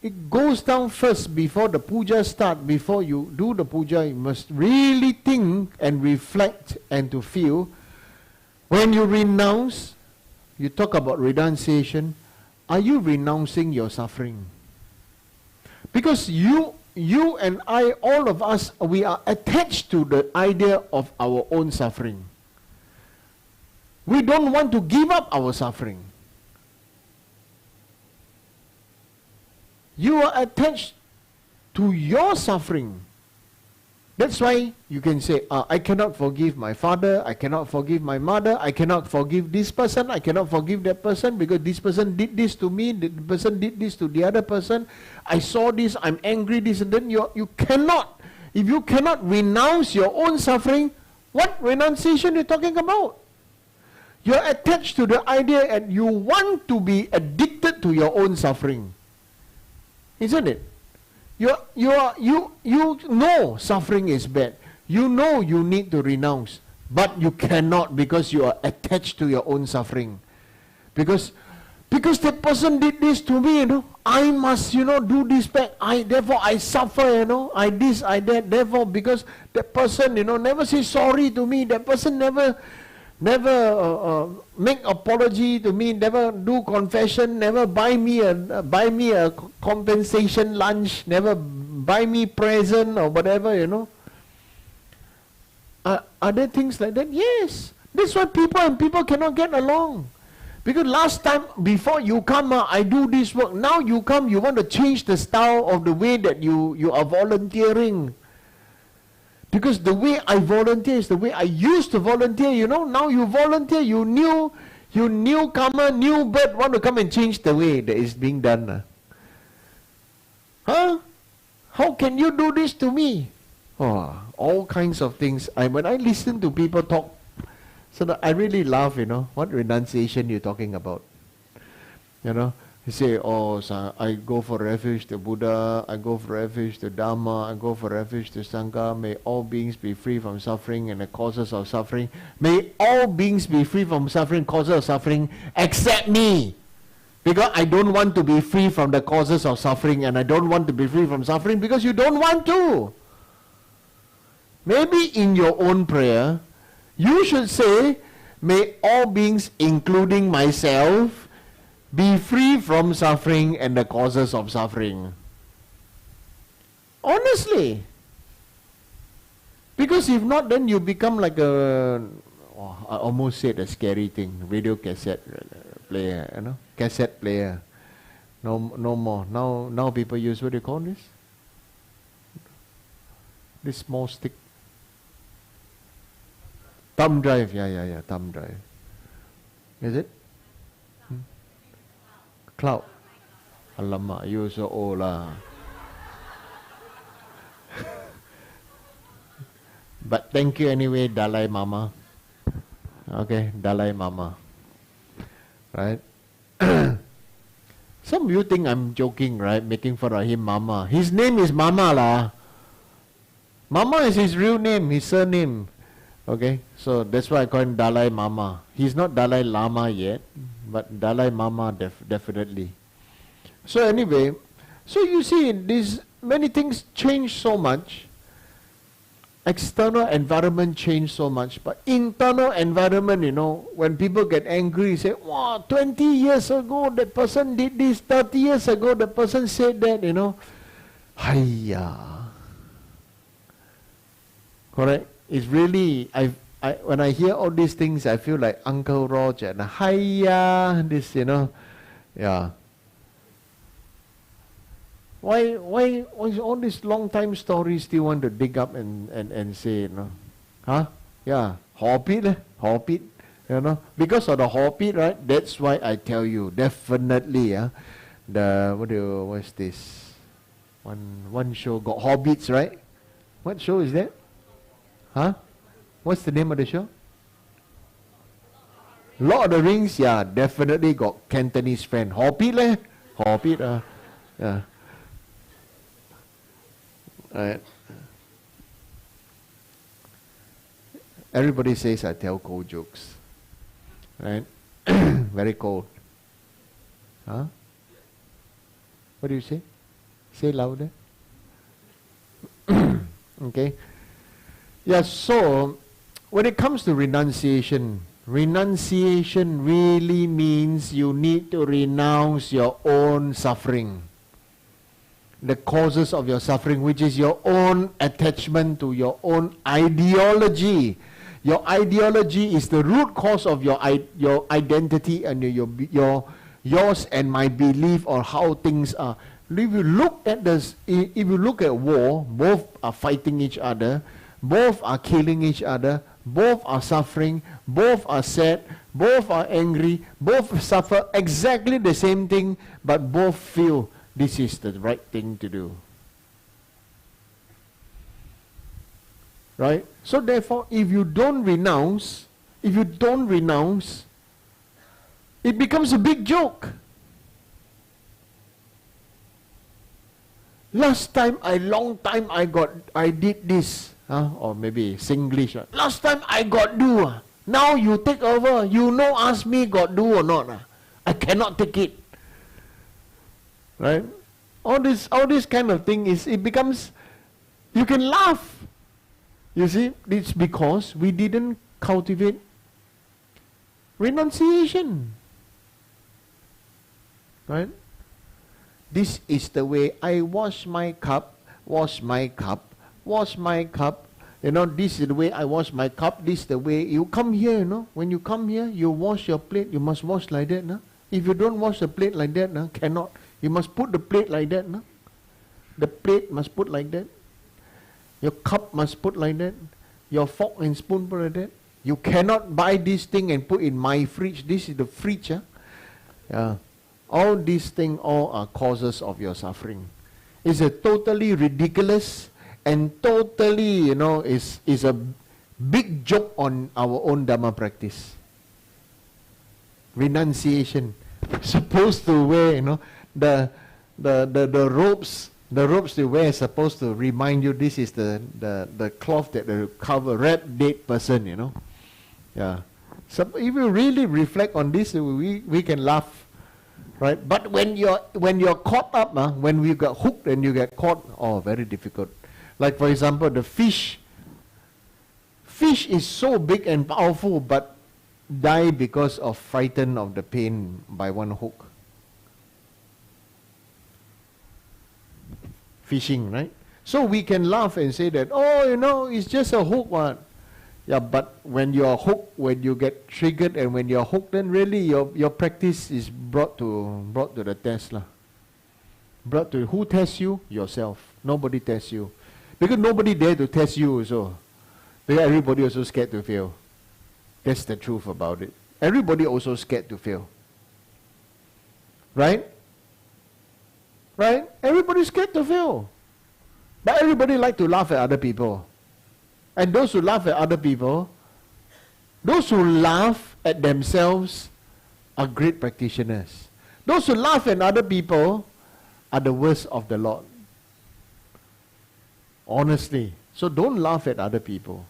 it goes down first before the puja start. Before you do the puja, you must really think and reflect and to feel. When you renounce, you talk about renunciation, are you renouncing your suffering? Because you and I, all of us, we are attached to the idea of our own suffering. We don't want to give up our suffering. You are attached to your suffering. That's why you can say, I cannot forgive my father, I cannot forgive my mother, I cannot forgive this person, I cannot forgive that person because this person did this to me, the person did this to the other person, I saw this, I'm angry, this and then you cannot. If you cannot renounce your own suffering, what renunciation are you talking about? You're attached to the idea and you want to be addicted to your own suffering. Isn't it? You know suffering is bad. You know you need to renounce. But you cannot because you are attached to your own suffering. Because that person did this to me, I must, do this back. Therefore I suffer, I this, I that. Therefore, because that person, never say sorry to me. That person never make apology to me, never do confession, never buy me a compensation lunch, never buy me present or whatever, Are there things like that? Yes. That's why people cannot get along. Because last time, before you come, I do this work. Now you come, you want to change the style of the way that you are volunteering. Because the way I volunteer is the way I used to volunteer, Now you volunteer, you newcomer, new bird, want to come and change the way that is being done. Huh? How can you do this to me? Oh, all kinds of things. When I listen to people talk, so that I really laugh, What renunciation you're talking about? You say, I go for refuge to Buddha, I go for refuge to Dharma, I go for refuge to Sangha. May all beings be free from suffering and the causes of suffering. May all beings be free from suffering, causes of suffering, except me. Because I don't want to be free from the causes of suffering and I don't want to be free from suffering because you don't want to. Maybe in your own prayer, you should say, may all beings, including myself, be free from suffering and the causes of suffering. Honestly. Because if not, then you become like I almost said a scary thing, radio cassette player, cassette player. No more. Now people use, what do you call this? This small stick. Thumb drive, yeah, thumb drive. Is it? Cloud. Alamak, you so old lah. But thank you anyway, Dalai Mama. Okay, Dalai Mama. Right? Some of you think I'm joking, right? Making fun of him, Mama. His name is Mama lah. Mama is his real name, his surname. Okay, so that's why I call him Dalai Mama. He's not Dalai Lama yet, but Dalai Mama definitely. So anyway, so you see, these many things change so much. External environment change so much, but internal environment, when people get angry, say, wow, 20 years ago that person did this, 30 years ago that person said that, Hiya. Correct? It's really, when I hear all these things, I feel like Uncle Roger, and hiya, this, yeah. Why all these long time stories still want to dig up and say, Huh? Yeah, Hobbit. You know, because of the hobbit, right? That's why I tell you, definitely, what's this? One show got hobbits, right? What show is that? Huh? What's the name of the show? Lord of the Rings, yeah, definitely got Cantonese friend. Hobbit leh? Hobbit, yeah. Right. Everybody says I tell cold jokes. Right? Very cold. Huh? What do you say? Say louder. Okay. Yeah, so when it comes to renunciation really means you need to renounce your own suffering. The causes of your suffering, which is your own attachment to your own ideology. Your ideology is the root cause of your identity and yours and my belief on how things are. If you look at this, if you look at war, both are fighting each other, both are killing each other, both are suffering, both are sad, both are angry, both suffer exactly the same thing, but both feel this is the right thing to do. Right? So therefore, if you don't renounce, it becomes a big joke. Long time I did this, or maybe Singlish. Last time I got do. Now you take over. You no ask me got do or not. I cannot take it. Right? All this kind of thing it becomes. You can laugh. You see, it's because we didn't cultivate renunciation. Right? This is the way I wash my cup. You know, this is the way I wash my cup. This is the way you come here, you know. When you come here, you wash your plate. You must wash like that. No? If you don't wash the plate like that, no, cannot. You must put the plate like that. No? The plate must put like that. Your cup must put like that. Your fork and spoon put like that. You cannot buy this thing and put in my fridge. This is the fridge. Yeah. All these things are causes of your suffering. It's a totally ridiculous and totally, is a big joke on our own Dharma practice. Renunciation. Supposed to wear, the robes. The robes they wear is supposed to remind you this is the cloth that will cover wrap dead person, Yeah. So if you really reflect on this, we can laugh. Right? But when you're caught up, when we got hooked and you get caught, very difficult. Like for example, the fish. Fish is so big and powerful, but die because of frightened of the pain by one hook. Fishing, right? So we can laugh and say that, it's just a hook one. Yeah, but when you're hooked, when you get triggered and when you're hooked, then really your practice is brought to the test. Who tests you? Yourself. Nobody tests you. Because nobody dare to test you also. Because everybody also scared to fail. That's the truth about it. Everybody also scared to fail. Right? Right? Everybody's scared to fail. But everybody like to laugh at other people. And those who laugh at other people, those who laugh at themselves are great practitioners. Those who laugh at other people are the worst of the lot. Honestly. So don't laugh at other people.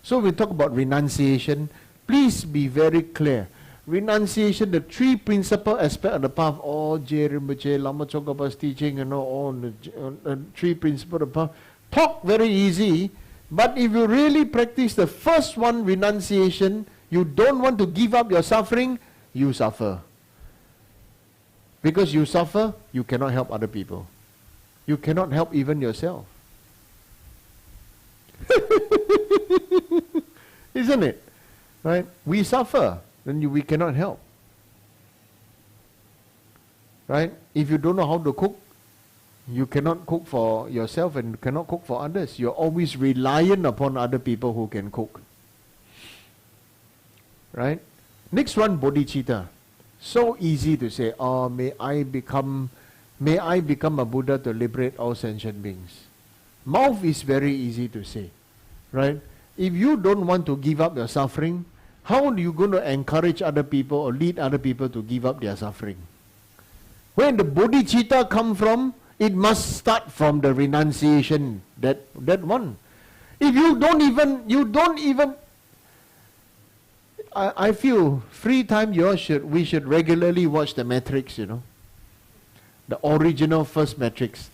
So we talk about renunciation. Please be very clear. Renunciation, the three principal aspects of the path, Rinpoche, Lama Tsongkhapa's teaching, all the three principles of the path. Talk very easy, but if you really practice the first one, renunciation, you don't want to give up your suffering, you suffer. Because you suffer, you cannot help other people. You cannot help even yourself. Isn't it? Right? We suffer. Then we cannot help. Right? If you don't know how to cook, you cannot cook for yourself and cannot cook for others. You're always reliant upon other people who can cook. Right? Next one, bodhicitta. So easy to say, oh, may I become a Buddha to liberate all sentient beings. Mouth is very easy to say, right? If you don't want to give up your suffering, how are you going to encourage other people or lead other people to give up their suffering? Where the bodhicitta come from, it must start from the renunciation, that one. If you don't even, I feel free time we should regularly watch the Matrix, you know. The original first Matrix.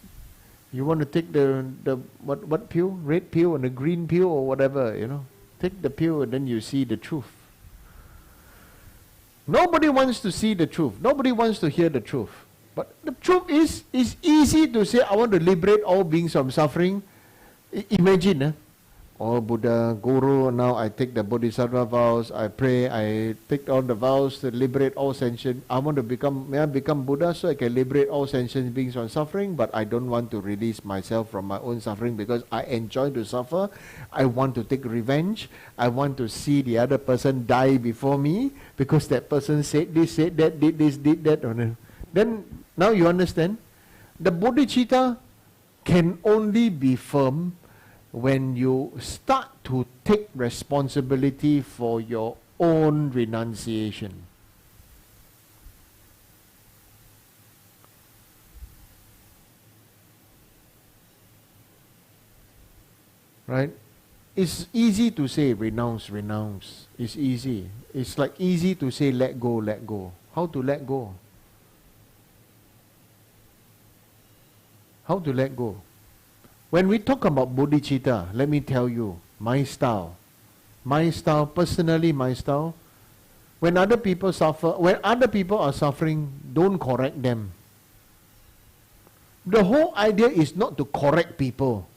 You want to take the what pill? Red pill and the green pill or whatever, you know. Take the pill and then you see the truth. Nobody wants to see the truth. Nobody wants to hear the truth. But the truth is, it's easy to say, I want to liberate all beings from suffering. Imagine, oh Buddha, Guru, now I take the Bodhisattva vows, I pray, I take all the vows to liberate all sentient. May I become Buddha so I can liberate all sentient beings from suffering, but I don't want to release myself from my own suffering because I enjoy to suffer. I want to take revenge. I want to see the other person die before me because that person said this, said that, did this, did that. Then, now you understand? The bodhicitta can only be firm when you start to take responsibility for your own renunciation. Right? It's easy to say renounce, renounce. It's easy. It's like easy to say let go, let go. How to let go? How to let go? When we talk about bodhicitta, let me tell you, my style, personally my style, when other people are suffering, don't correct them. The whole idea is not to correct people.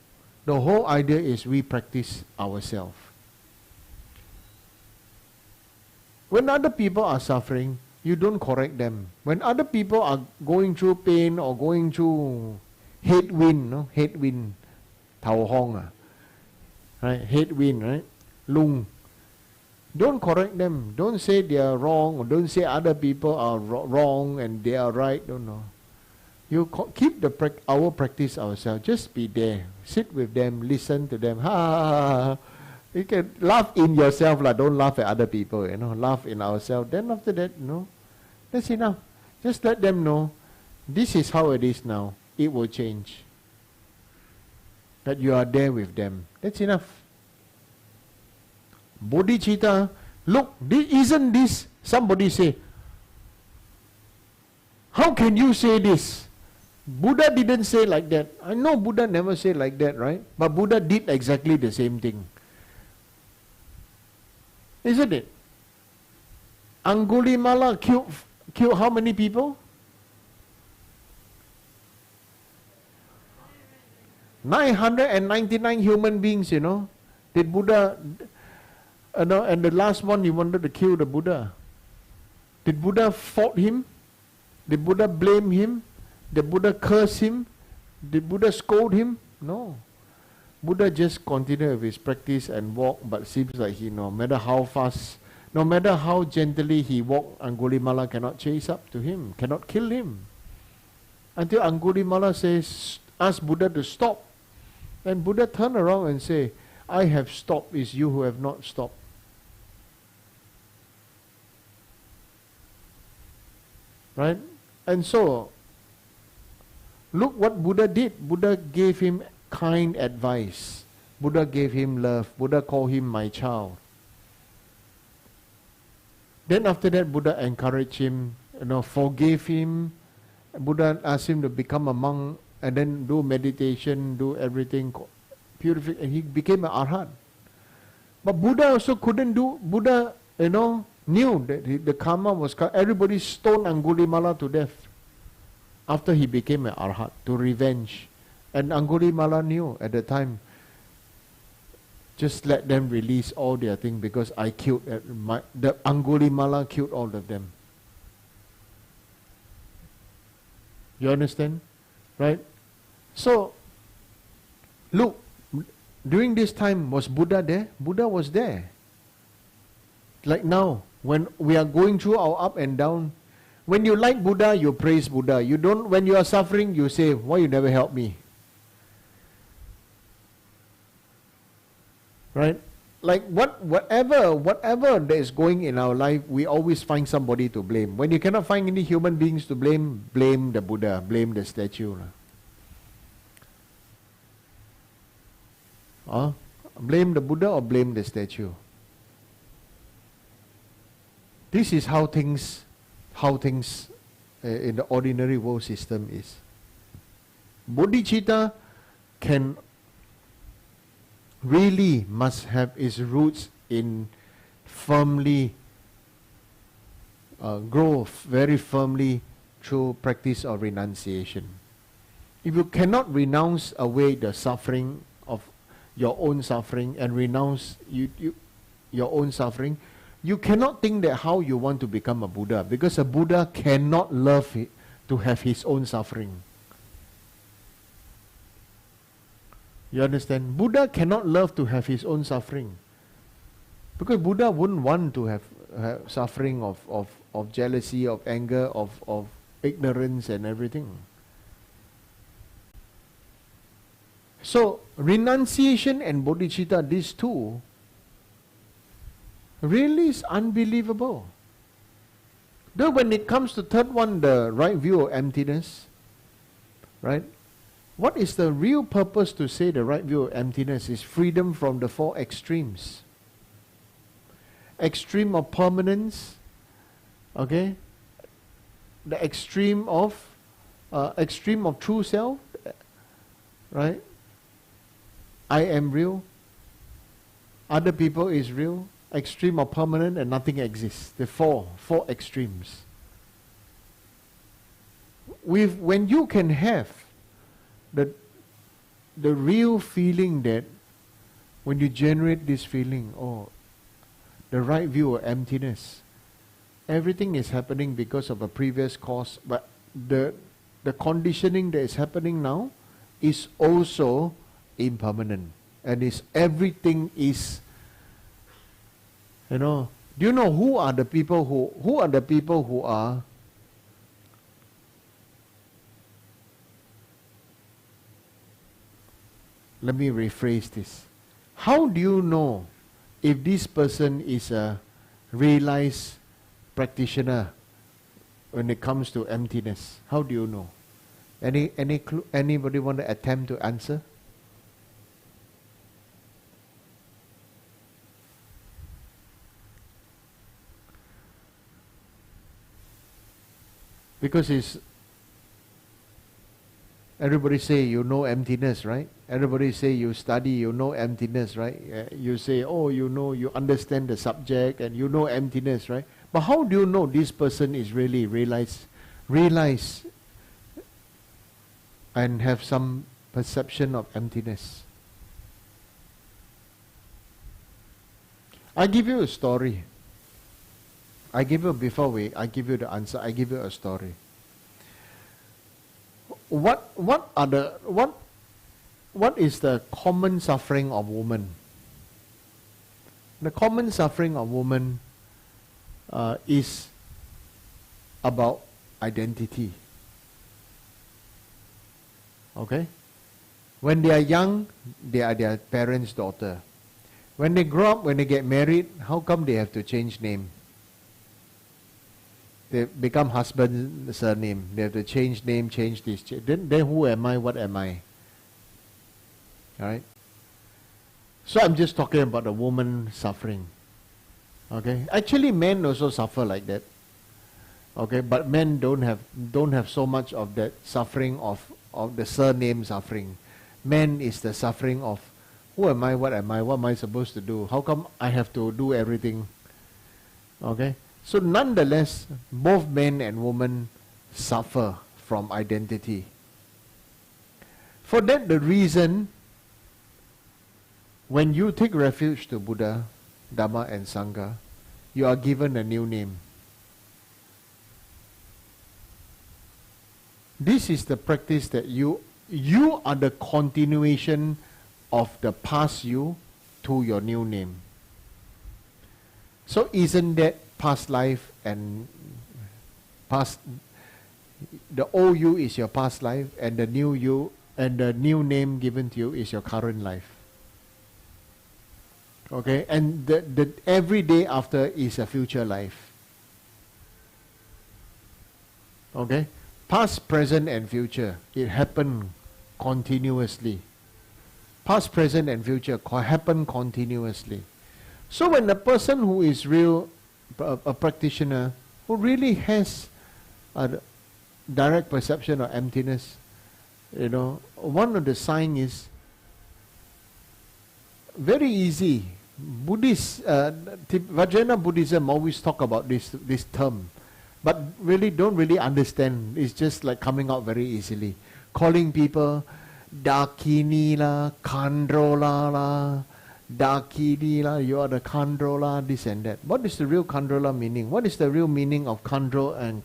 The whole idea is we practice ourselves. When other people are suffering, you don't correct them. When other people are going through pain or going through headwind, Tao Hong, right? Headwind, right? Lung. Don't correct them. Don't say they are wrong, or don't say other people are wrong and they are right. No. You keep our practice ourselves. Just be there. Sit with them. Listen to them. Ha! You can laugh in yourself, lah. Don't laugh at other people. You know, laugh in ourselves. Then after that, that's enough. Just let them know. This is how it is now. It will change. That you are there with them. That's enough. Bodhicitta, look, isn't this, somebody say, how can you say this? Buddha didn't say like that. I know Buddha never said like that, right? But Buddha did exactly the same thing. Isn't it? Angulimala killed how many people? 999 human beings, Did Buddha, and the last one he wanted to kill the Buddha. Did Buddha fault him? Did Buddha blame him? Did Buddha curse him? Did Buddha scold him? No. Buddha just continued with his practice and walked, but seems like no matter how fast, no matter how gently he walked, Angulimala cannot chase up to him, cannot kill him. Until Angulimala ask Buddha to stop. And Buddha turned around and say, I have stopped, it's you who have not stopped. Right? And so, look what Buddha did. Buddha gave him kind advice. Buddha gave him love. Buddha called him my child. Then after that, Buddha encouraged him, forgave him. Buddha asked him to become a monk and then do meditation, do everything, purify, and he became an arhat. But Buddha also couldn't do, Buddha, knew that the karma was, everybody stoned Angulimala to death after he became an arhat, to revenge. And Angulimala knew at the time, just let them release all their things because I killed, the Angulimala killed all of them. You understand? Right? So, look, during this time, was Buddha there? Buddha was there. Like now, When we are going through our up and down, when you like Buddha, you praise Buddha. You don't, when you are suffering, you say, why you never help me? Right? Like whatever that is going in our life, we always find somebody to blame. When you cannot find any human beings to blame, blame the Buddha, blame the statue. Blame the Buddha or blame the statue. This is how things in the ordinary world system is. Bodhicitta can really must have its roots in firmly grow very firmly through practice of renunciation. If you cannot renounce away the suffering of your own suffering and renounce your own suffering, you cannot think that how you want to become a Buddha, because a Buddha cannot love to have his own suffering. You understand? Buddha cannot love to have his own suffering. Because Buddha wouldn't want to have suffering of jealousy, of anger, of ignorance and everything. So, renunciation and bodhicitta, these two, really is unbelievable. Though when it comes to third one, the right view of emptiness, right? What is the real purpose to say the right view of emptiness is freedom from the four extremes. Extreme of permanence, okay? The extreme of true self, right? I am real, other people is real, extreme of permanent, and nothing exists. The four extremes. When you can have the real feeling that when you generate this feeling, the right view of emptiness, everything is happening because of a previous cause, but the conditioning that is happening now is also impermanent, and everything is, do you know who are the people who are let me rephrase this. How do you know if this person is a realized practitioner when it comes to emptiness? How do you know? Any clue? Anybody want to attempt to answer? Because everybody say you know emptiness, right? Everybody say you study, you know emptiness, right? You say, you understand the subject and you know emptiness, right? But how do you know this person is really realize and have some perception of emptiness? I give you a story. I give you the answer, I give you a story. What is the common suffering of woman? The common suffering of woman is about identity. Okay? When they are young, they are their parents' daughter. When they grow up, when they get married, how come they have to change name? They become husband's surname. They have to change name, change this. Then who am I? What am I? Alright? So I'm just talking about the woman suffering. Okay? Actually, men also suffer like that. Okay? But men don't have so much of that suffering of the surname suffering. Men is the suffering of who am I? What am I supposed to do? How come I have to do everything? Okay? So nonetheless, both men and women suffer from identity. For that the reason, when you take refuge to Buddha, Dharma and Sangha, you are given a new name. This is the practice that you are the continuation of the past you to your new name. So isn't that past life and past. The old you is your past life, and the new you and the new name given to you is your current life. Okay, and the every day after is a future life. Okay, past, present, and future. It happened continuously. Past, present, and future happen continuously. So when a person who is real, a practitioner, who really has a direct perception of emptiness, one of the signs is very easy. Buddhist, Vajrayana Buddhism always talk about this term, but really don't really understand. It's just like coming out very easily. Calling people Dakini la, Kandrola la, Dakini la, you are the Kandrola, this and that. What is the real Kandrola meaning? What is the real meaning of Kandro and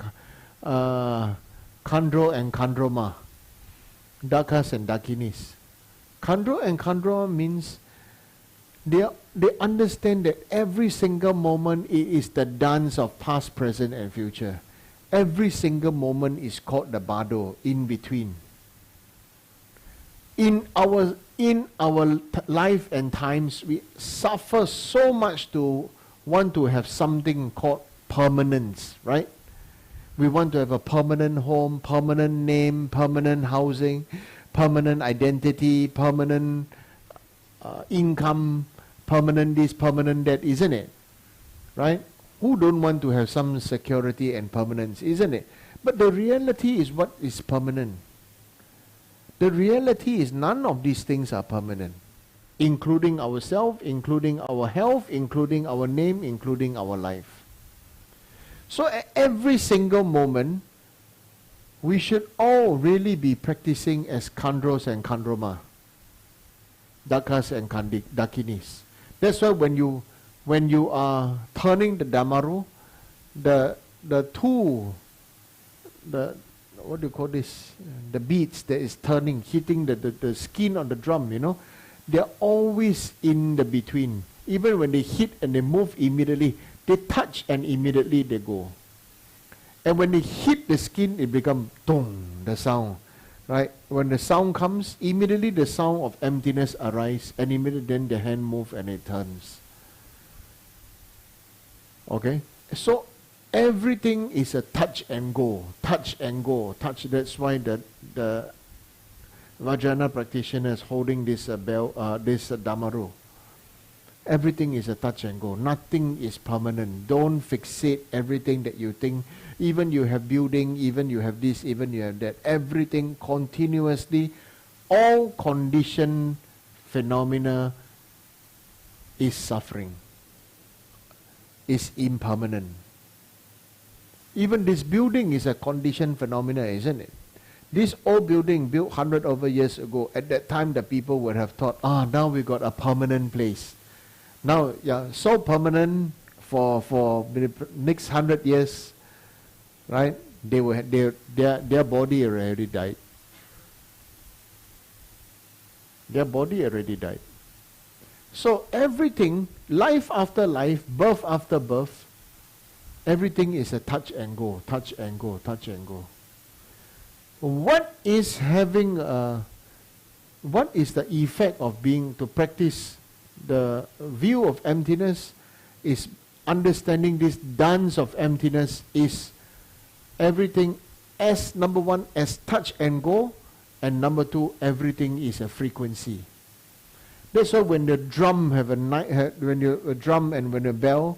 Kandroma? Dakas and Dakinis. Kandro and Kandroma means they understand that every single moment is the dance of past, present, and future. Every single moment is called the Bado, in between. In our life and times, we suffer so much to want to have something called permanence, right? We want to have a permanent home, permanent name, permanent housing, permanent identity, permanent income, permanent this, permanent that, isn't it? Right? Who don't want to have some security and permanence, isn't it? But the reality is, what is permanent? The reality is none of these things are permanent, including ourselves, including our health, including our name, including our life. So at every single moment, we should all really be practicing as Kandros and Kandroma, Dakas and Dakinis. That's why when you are turning the Damaru, the what do you call this? The beats that is turning, hitting the skin on the drum, they're always in the between. Even when they hit and they move immediately, they touch and immediately they go. And when they hit the skin, it becomes dong, the sound. Right? When the sound comes, immediately the sound of emptiness arises, and immediately then the hand moves and it turns. Okay? So everything is a touch and go, touch and go, touch. That's why the Vajrayana practitioner is holding this this Damaru. Everything is a touch and go. Nothing is permanent. Don't fixate everything that you think. Even you have building, even you have this, even you have that. Everything continuously, all conditioned phenomena is suffering, is impermanent. Even this building is a conditioned phenomena, isn't it? This old building built 100 over years ago, at that time the people would have thought, now we got a permanent place. Now, so permanent for the next 100 years, right? Their body already died. Their body already died. So everything, life after life, birth after birth, everything is a touch and go, touch and go, touch and go. What is the effect of being to practice the view of emptiness? Is understanding this dance of emptiness is everything as, number one, as touch and go, and number two, everything is a frequency. That's why when the drum a drum and when a bell,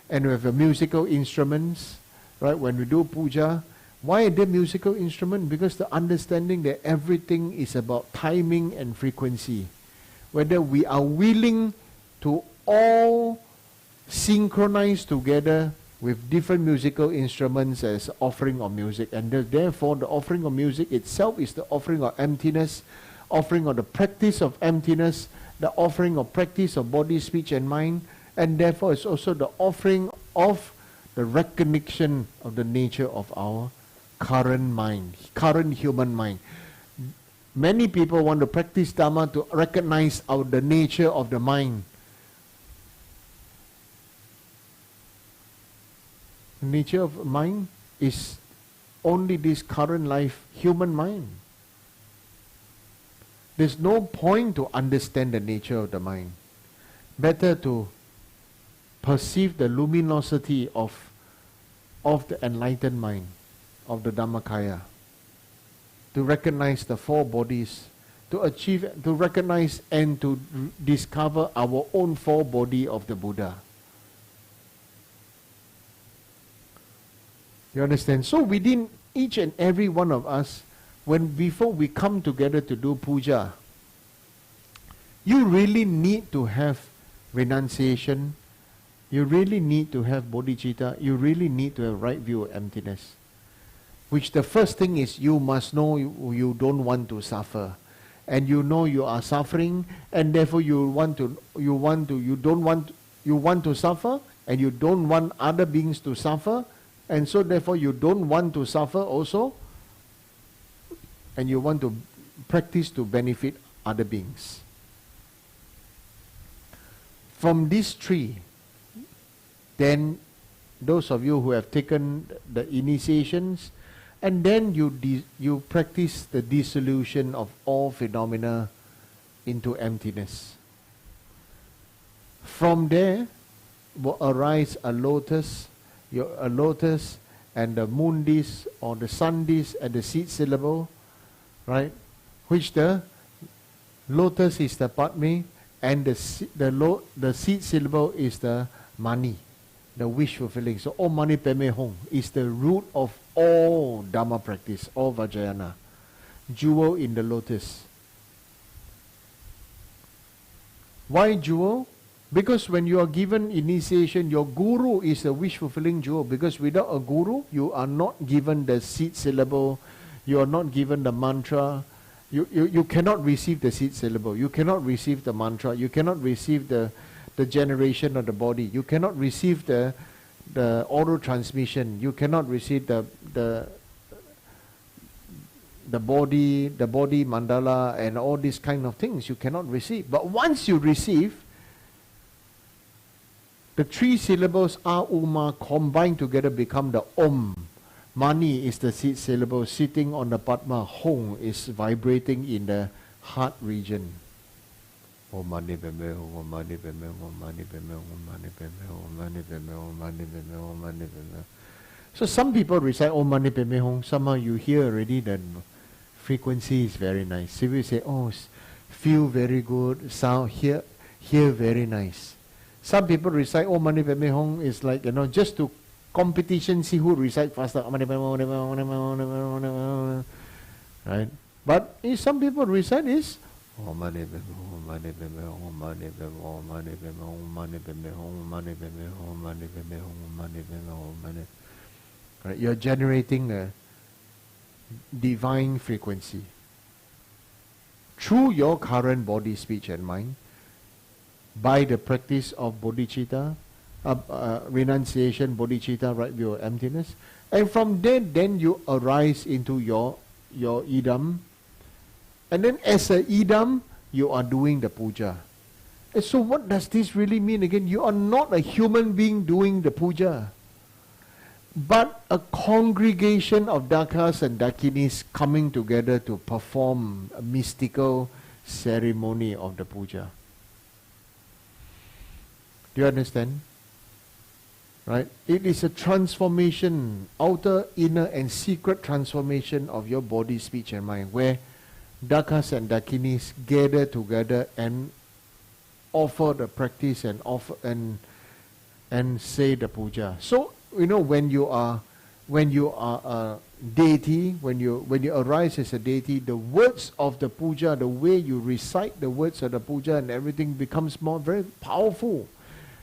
and we have a musical instruments, right? When we do puja, why are they musical instrument? Because the understanding that everything is about timing and frequency. Whether we are willing to all synchronize together with different musical instruments as offering of music, and therefore the offering of music itself is the offering of emptiness, offering of the practice of emptiness, the offering of practice of body, speech and mind, and therefore it's also the offering of the recognition of the nature of our current mind, current human mind. Many people want to practice Dharma to recognize the nature of the mind. nature of mind is only this current life human mind. There's no point to understand the nature of the mind. Better to perceive the luminosity of the enlightened mind, of the Dhammakaya. To recognize the four bodies, to recognize and to discover our own four body of the Buddha. You understand? So within each and every one of us, before we come together to do puja, you really need to have renunciation, you really need to have bodhicitta, you really need to have right view of emptiness. Which the first thing is, you must know you don't want to suffer. And you know you are suffering, and therefore you want to suffer, and you don't want other beings to suffer, and so therefore you don't want to suffer also, and you want to practice to benefit other beings. From these three, then those of you who have taken the initiations, and then you practice the dissolution of all phenomena into emptiness. From there will arise a lotus and the moon disk or the sun disk and the seed syllable, right? Which the lotus is the Padme and the seed syllable is the Mani, the wish fulfilling. So Om Mani Padme Hum is the root of all Dharma practice, all Vajrayana. Jewel in the lotus. Why jewel? Because when you are given initiation, your guru is a wish fulfilling jewel. Because without a guru, you are not given the seed syllable, you are not given the mantra. You cannot receive the seed syllable, you cannot receive the mantra, you cannot receive the generation of the body, you cannot receive the oral transmission, you cannot receive the body mandala and all these kind of things you cannot receive. But once you receive, the three syllables A, Uma combined together become the Om. Mani is the seed syllable sitting on the Padma. Hong is vibrating in the heart region. Om Mani Padme Hum, Om Mani Padme Hum, Om Mani Padme Hum, Om Mani Padme Hum, Om Mani Padme Hum, Om Mani Padme Hum, Om Mani Padme Hum. So some people recite Om Mani Padme Hum, somehow you hear already that frequency is very nice. So we say, oh, feel very good, sound, hear very nice. Some people recite Om Mani Padme Hum is like, just to competition, see who recite faster. Right? But some people recite is Om Mani Padme Hum, Om Mani Padme Hum, Om Mani Padme Hum, Om Mani Padme Hum, Om Mani Padme Hum, Om Mani Padme Hum, Om Mani Padme Hum, Om Mani Padme Hum, Om Mani. Right? You're generating a divine frequency through your current body, speech and mind by the practice of bodhicitta, renunciation, bodhicitta, right view of emptiness. And from there, then you arise into your idam. And then as a idam, you are doing the puja. And so what does this really mean again? You are not a human being doing the puja, but a congregation of dakas and dakinis coming together to perform a mystical ceremony of the puja. Do you understand? Right? It is a transformation, outer, inner and secret transformation of your body, speech and mind, where dakas and dakinis gather together and offer the practice and offer and say the puja. So when you are a deity, when you arise as a deity, the words of the puja, the way you recite the words of the puja and everything becomes very powerful.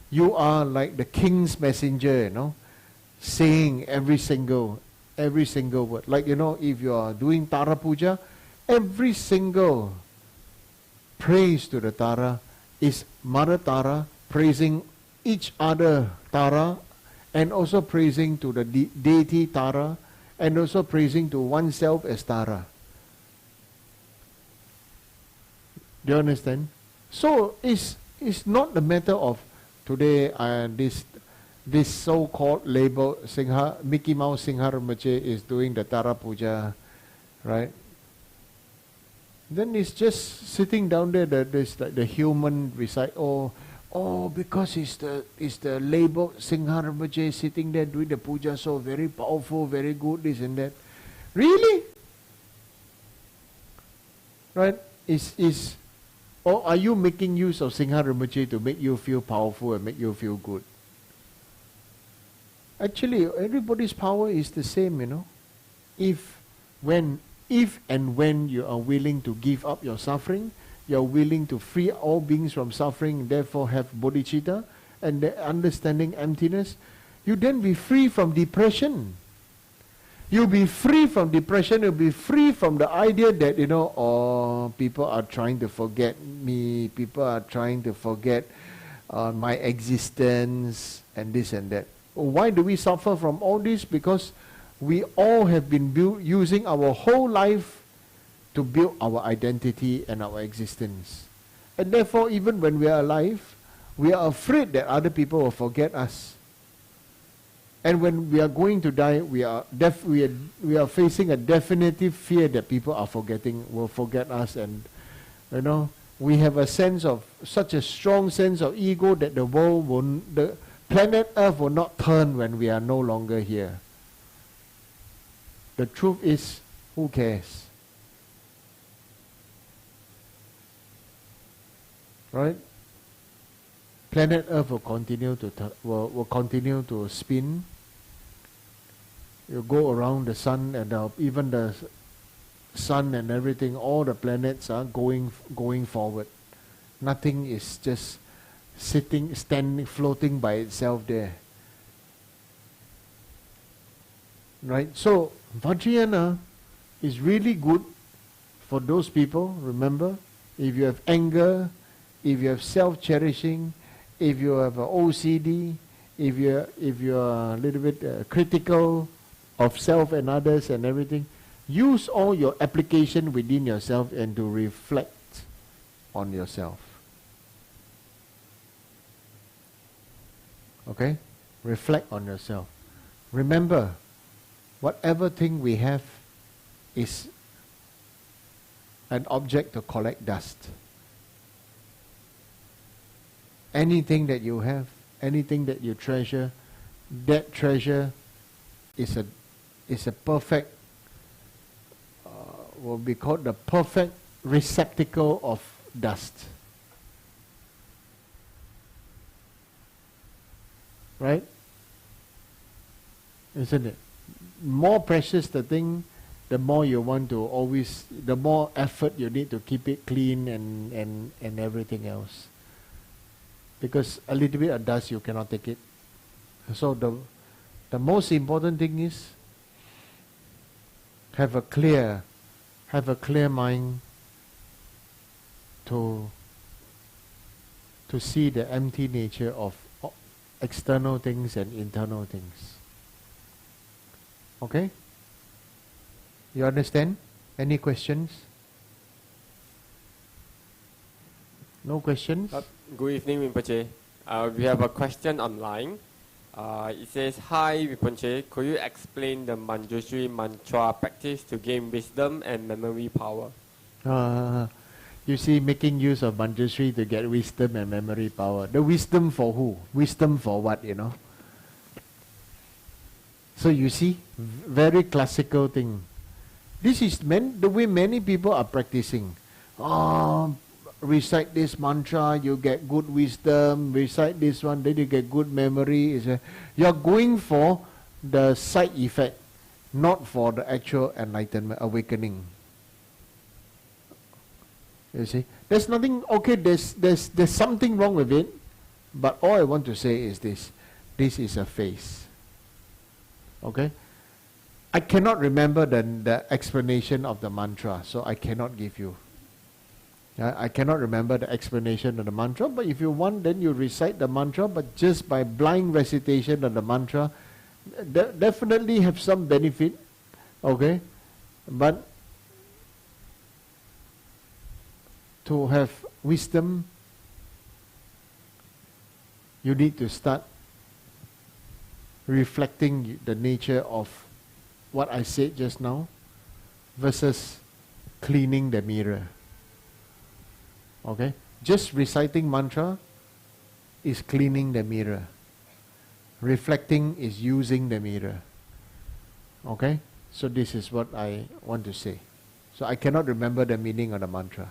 You are like the king's messenger, saying every single word. Like, if you are doing Tara Puja, every single praise to the Tara is Mother Tara praising each other Tara, and also praising to the deity Tara, and also praising to oneself as Tara. Do you understand? So it's not the matter of today this so-called label Singha, Mickey Mouse Singha Rinpoche is doing the Tara Puja, right? Then it's just sitting down there, there's like the human recite, because it's the label Singha Rinpoche sitting there doing the puja, so very powerful, very good, this and that. Really? Right? Or are you making use of Singha Rinpoche to make you feel powerful and make you feel good? Actually, everybody's power is the same, you know. If and when you are willing to give up your suffering, you are willing to free all beings from suffering, therefore have bodhicitta and the understanding emptiness, you then be free from depression. You'll be free from depression, you'll be free from the idea that, people are trying to forget me, people are trying to forget my existence, and this and that. Why do we suffer from all this? Because we all have been using our whole life to build our identity and our existence. And therefore, even when we are alive, we are afraid that other people will forget us. And when we are going to die, we are facing a definitive fear that people will forget us, and we have such a strong sense of ego that the planet Earth will not turn when we are no longer here. The truth is, who cares? Right? Planet Earth will continue to spin. You go around the sun, and even the sun and everything, all the planets are going forward. Nothing is just standing, floating by itself there. Right? So, Vajrayana is really good for those people. Remember, if you have anger, if you have self-cherishing, if you have OCD, if you are a little bit critical of self and others and everything, use all your application within yourself and to reflect on yourself. Okay? Reflect on yourself. Remember, whatever thing we have is an object to collect dust. Anything that you have, anything that you treasure, that treasure is a perfect, will be called the perfect receptacle of dust. Right? Isn't it? More precious the thing, the more you want to the more effort you need to keep it clean and everything else. Because a little bit of dust you cannot take it. So the most important thing is have a clear mind to see the empty nature of external things and internal things. Okay? You understand? Any questions? No questions? Good evening, Rinpoche. We have a question online. It says, "Hi, Rinpoche, could you explain the Manjushri mantra practice to gain wisdom and memory power?" You see, making use of Manjushri to get wisdom and memory power. The wisdom for who? Wisdom for what, So you see, very classical thing. This is the way many people are practicing. Recite this mantra, you get good wisdom. Recite this one, then you get good memory. You're going for the side effect, not for the actual enlightenment, awakening. You see, there's nothing. Okay, there's something wrong with it, but all I want to say is this: this is a phase. Okay, I cannot remember the explanation of the mantra, so I cannot give you. I cannot remember the explanation of the mantra, but if you want, then you recite the mantra, but just by blind recitation of the mantra, definitely have some benefit, okay? But to have wisdom, you need to start reflecting the nature of what I said just now versus cleaning the mirror. Okay? Just reciting mantra is cleaning the mirror. Reflecting is using the mirror. Okay? So this is what I want to say. So I cannot remember the meaning of the mantra.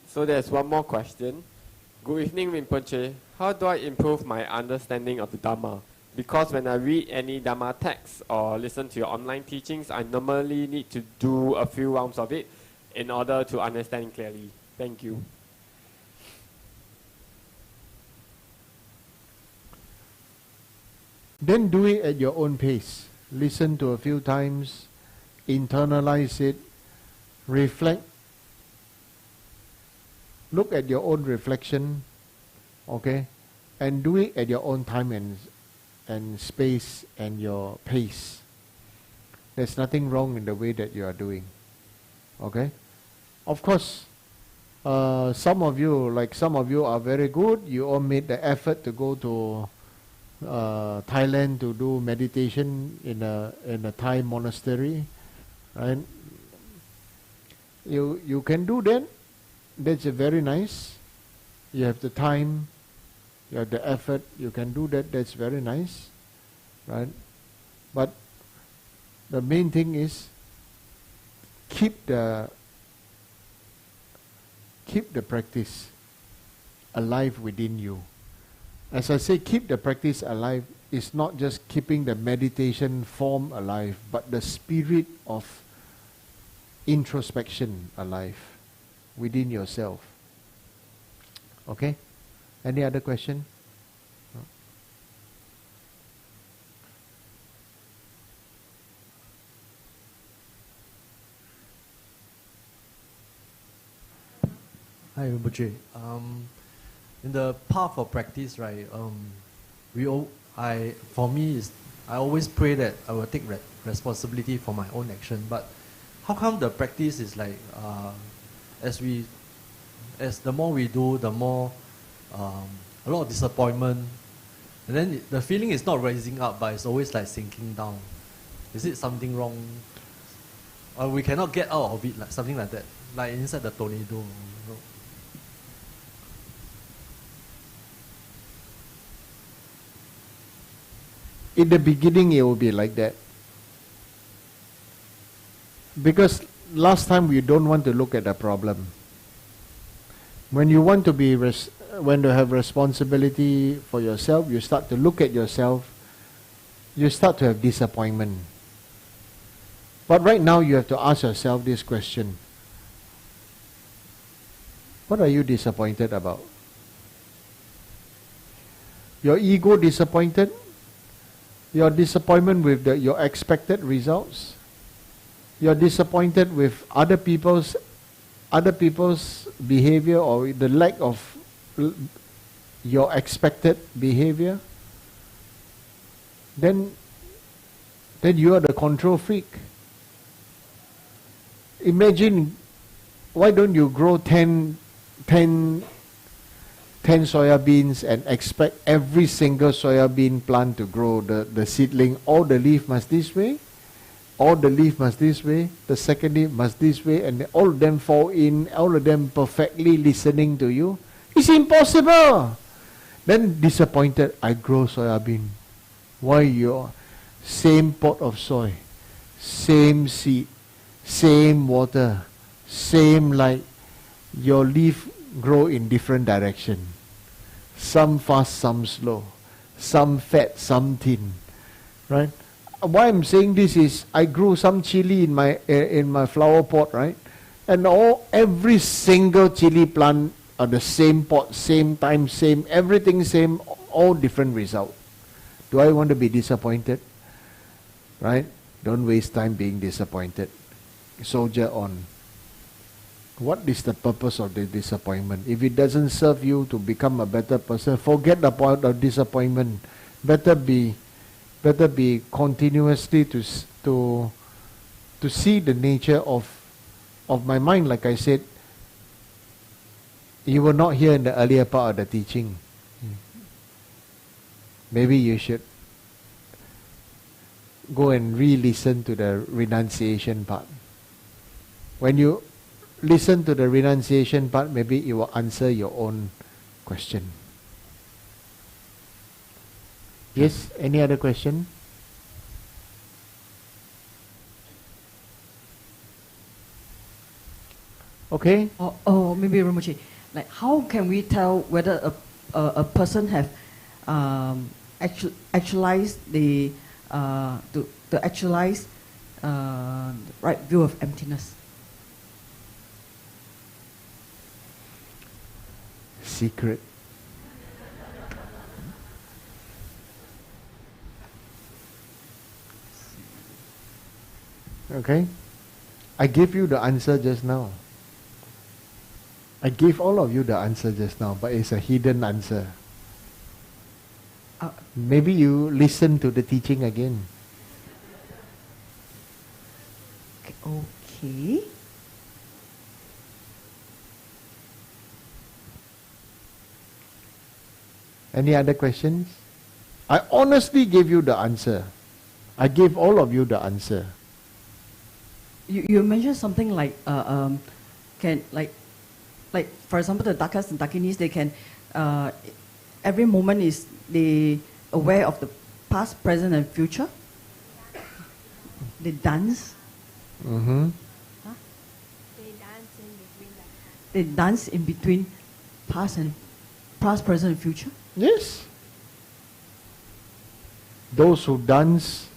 So there's one more question. Good evening, Rinpoche. How do I improve my understanding of the Dharma? Because when I read any Dharma text or listen to your online teachings, I normally need to do a few rounds of it in order to understand clearly. Thank you. Then do it at your own pace. Listen to a few times, internalize it, reflect. Look at your own reflection, okay? And do it at your own time and space and your pace. There's nothing wrong in the way that you are doing, okay? Of course, some of you are very good. You all made the effort to go to Thailand to do meditation in a Thai monastery, right? You can do that. That's very nice. You have the time, you have the effort, you can do that. That's very nice, right? But the main thing is keep the practice alive within you. As I say, keep the practice alive is not just keeping the meditation form alive, but the spirit of introspection alive within yourself. Okay? Any other question? No? Hi, Rinpoche. In the path of practice, right? I always pray that I will take responsibility for my own action. But how come the practice is like as the more we do, the more a lot of disappointment, and then the feeling is not rising up, but it's always like sinking down. Is it something wrong? Or we cannot get out of it, like something like that, like inside the tornado. In the beginning, it will be like that. Because last time we don't want to look at the problem. When you want to when you have responsibility for yourself, you start to look at yourself, you start to have disappointment. But right now you have to ask yourself this question. What are you disappointed about? Your ego disappointed? Your disappointment with your expected results? You're disappointed with other people's behavior or the lack of your expected behavior? Then you are the control freak. Imagine, why don't you grow 10 soya beans and expect every single soya bean plant to grow, the seedling, all the leaf must this way, all the leaf must this way, the second leaf must this way, and all of them fall in, all of them perfectly listening to you? It's impossible. Then disappointed, I grow soya bean. Why you? Same pot of soy, same seed, same water, same light. Your leaf grow in different direction. Some fast, some slow. Some fat, some thin. Right? Why I'm saying this is, I grew some chili in my flower pot, right? And every single chili plant are the same pot, same time, same, everything same, all different result. Do I want to be disappointed? Right? Don't waste time being disappointed. Soldier on. What is the purpose of the disappointment? If it doesn't serve you to become a better person, forget the point of disappointment. Better be continuously to see the nature of my mind. Like I said, you were not here in the earlier part of the teaching. maybe you should go and re-listen to the renunciation part. When you listen to the renunciation part, maybe it will answer your own question. Yes, any other question? Okay. Oh, maybe Rinpoche, like how can we tell whether a person have actualized the to actualize right view of emptiness? Secret. Okay? I gave you the answer just now. I gave all of you the answer just now, but it's a hidden answer. Maybe you listen to the teaching again. Okay. Any other questions? I honestly gave you the answer. I gave all of you the answer. You mentioned something like can like for example the Dakas and Dakinis, they can every moment is they aware of the past, present and future. They dance. Mm-hmm. Huh? They dance in between past, present and future. Yes. Those who dance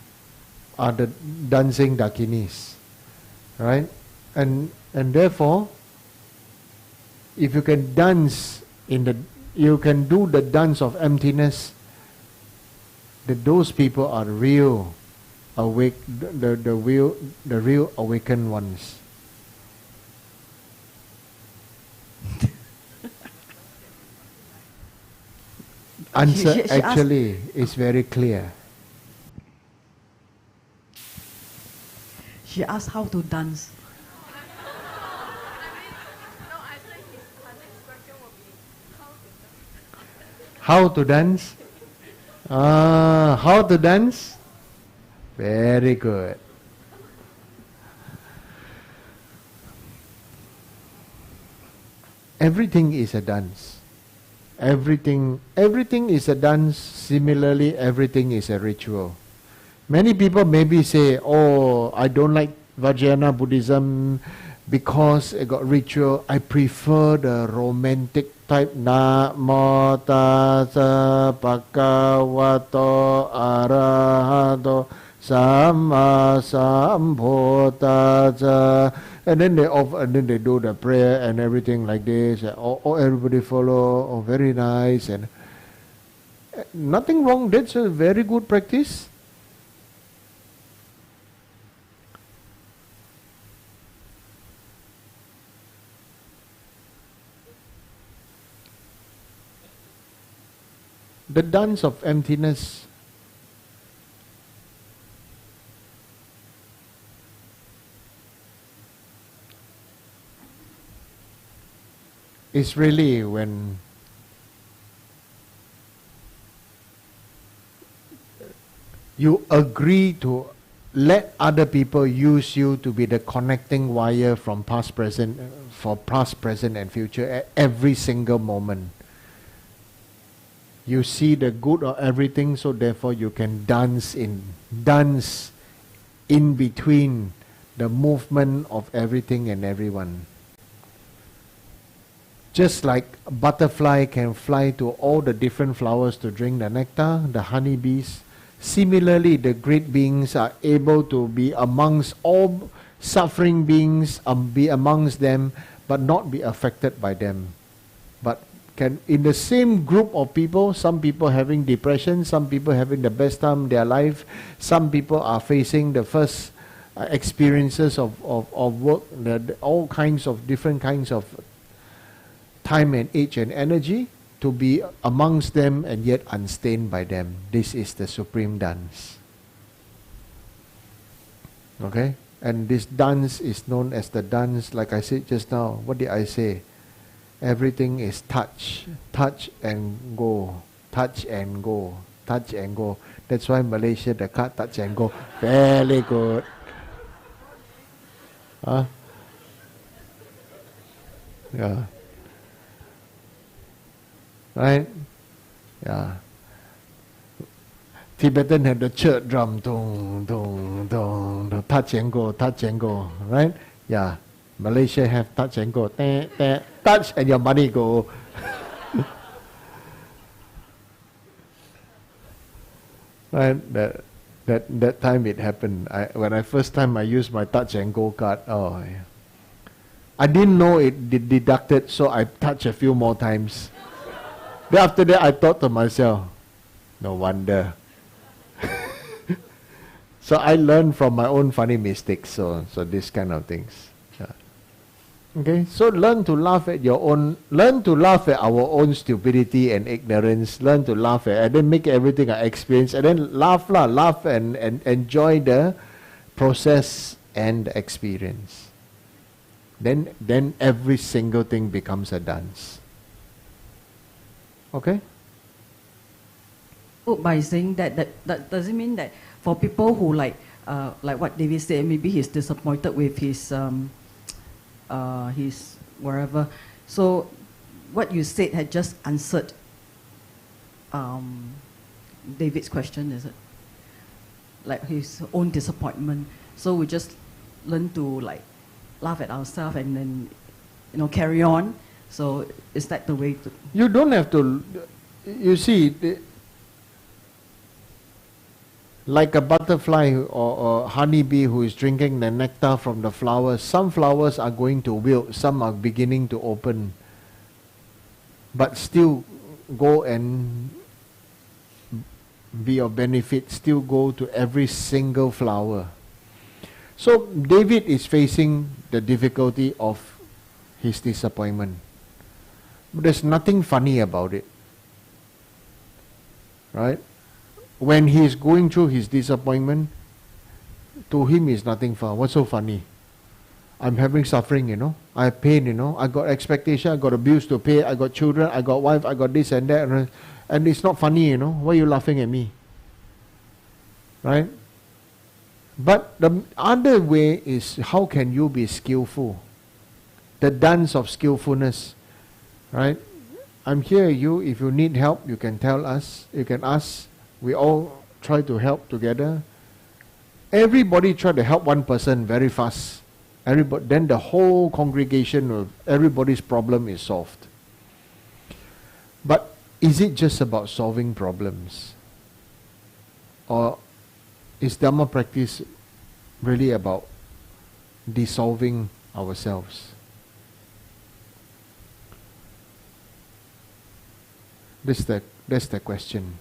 are the dancing Dakinis. Right? And therefore, if you can dance you can do the dance of emptiness, that those people are real awake, the real awakened ones. Answer she actually is very clear. She asked how to dance. How to dance? How to dance? Very good. Everything is a dance. Everything is a dance. Similarly, everything is a ritual. Many people maybe say, oh, I don't like Vajrayana Buddhism because it got ritual. I prefer the romantic type. Namo tassa bhagavato arahato samma sambuddhassa. And then they do the prayer and everything like this. Oh, everybody follow. Oh, very nice. And nothing wrong. That's a very good practice. The dance of emptiness is really when you agree to let other people use you to be the connecting wire from past, present, for past, present and future at every single moment. You see the good of everything, so therefore you can dance in between the movement of everything and everyone. Just like a butterfly can fly to all the different flowers to drink the nectar, the honeybees, similarly the great beings are able to be amongst all suffering beings, be amongst them, but not be affected by them. But can, in the same group of people, some people having depression, some people having the best time of their life, some people are facing the first experiences of work, all kinds of different kinds of time and age and energy, to be amongst them and yet unstained by them. This is the supreme dance. Okay? And this dance is known as the dance, like I said just now. What did I say? Everything is touch. Touch and go. Touch and go. touch and go. That's why Malaysia, the card touch and go. Very good. Huh? Yeah. Right? Yeah. Tibetan had the church drum, dong, dong, dong, the touch and go, right? Yeah. Malaysia have touch and go, touch and your money go. Right? That time it happened. When I first time I used my touch and go card, oh, yeah. I didn't know it deducted, so I touched a few more times. Then after that, I thought to myself, no wonder. So I learned from my own funny mistakes. So this kind of things. Yeah. Okay, so learn to laugh at your own. Learn to laugh at our own stupidity and ignorance. Learn to laugh at, and then make everything an experience, and then laugh and enjoy the process and the experience. Then every single thing becomes a dance. Okay? Oh, by saying that does it mean that for people who like what David said, maybe he's disappointed with his wherever. So what you said had just answered David's question, is it? Like his own disappointment. So we just learn to like laugh at ourselves and then carry on. So is that the way to? You don't have to. You see, like a butterfly or a honeybee who is drinking the nectar from the flowers. Some flowers are going to wilt, some are beginning to open, but still go and be of benefit. Still go to every single flower. So David is facing the difficulty of his disappointment. But there's nothing funny about it. Right? When he's going through his disappointment, to him is nothing fun. What's so funny? I'm having suffering, I have pain, I got expectation, I got bills to pay, I got children, I got wife, I got this and that, and it's not funny, Why are you laughing at me? Right? But the other way is, how can you be skillful? The dance of skillfulness. Right? I'm here, if you need help, you can tell us, you can ask. We all try to help together. Everybody try to help one person very fast. Then the whole congregation of everybody's problem is solved. But is it just about solving problems? Or is Dharma practice really about dissolving ourselves? That's the question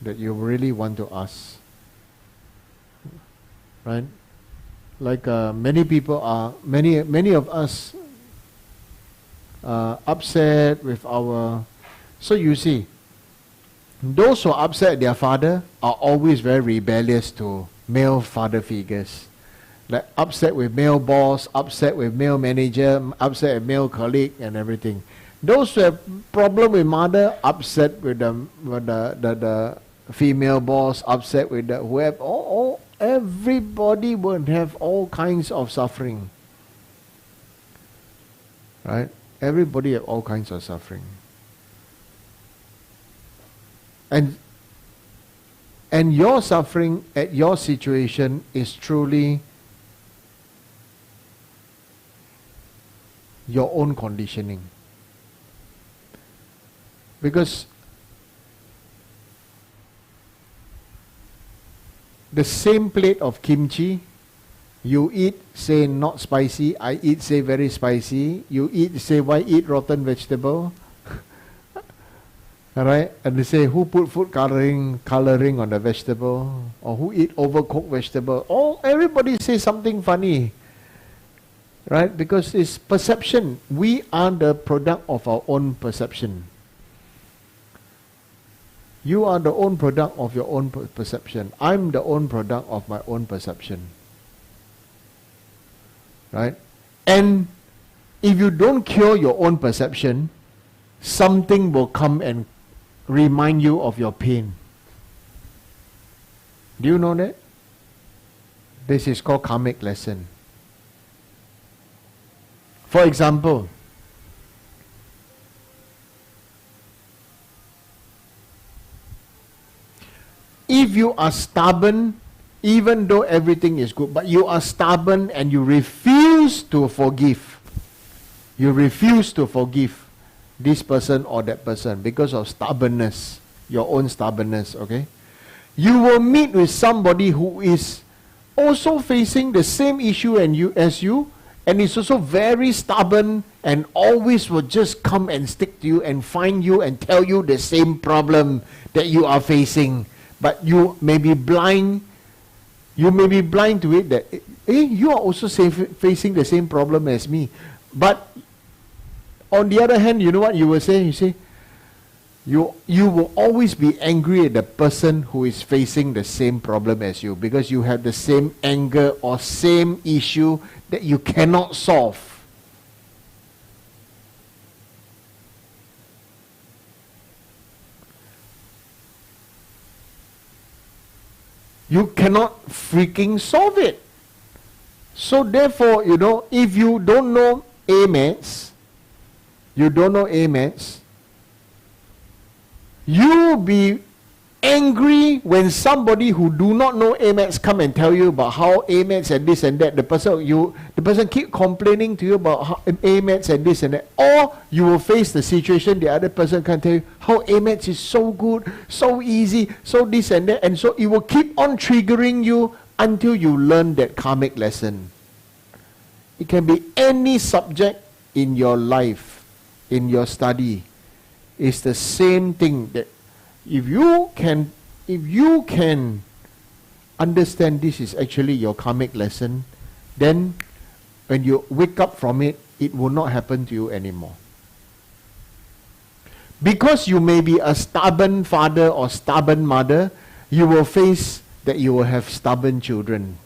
that you really want to ask. Right? Like many of us are upset with our. So you see, those who are upset at their father are always very rebellious to male father figures. Like upset with male boss, upset with male manager, upset with male colleague and everything. Those who have problem with mother, upset with the female boss, upset with the whoever. Everybody will have all kinds of suffering. Right? Everybody have all kinds of suffering. And your suffering at your situation is truly your own conditioning. Because the same plate of kimchi, you eat, say not spicy, I eat, say very spicy, you eat, say why eat rotten vegetable? Alright? And they say who put food coloring on the vegetable? Or who eat overcooked vegetable? Everybody say something funny. Right? Because it's perception. We are the product of our own perception. You are the own product of your own perception. I'm the own product of my own perception. Right? And if you don't cure your own perception, something will come and remind you of your pain. Do you know that? This is called karmic lesson. For example, if you are stubborn, even though everything is good, but you are stubborn and you refuse to forgive, this person or that person because of stubbornness, your own stubbornness, okay? You will meet with somebody who is also facing the same issue as you, and is also very stubborn and always will just come and stick to you and find you and tell you the same problem that you are facing. But you may be blind. You may be blind to it that you are also facing the same problem as me. But on the other hand, you know what you will say? You say, you will always be angry at the person who is facing the same problem as you, because you have the same anger or same issue that you cannot solve. You cannot freaking solve it. So therefore, if you don't know AMATs, you be angry when somebody who do not know AMATs come and tell you about how AMATs and this and that. The person keep complaining to you about how AMATs and this and that. Or you will face the situation the other person can tell you how AMATs is so good, so easy, so this and that. And so it will keep on triggering you until you learn that karmic lesson. It can be any subject in your life, in your study. It's the same thing that if you can understand this is actually your karmic lesson, then when you wake up from it, it will not happen to you anymore. Because you may be a stubborn father or stubborn mother, you will face that you will have stubborn children.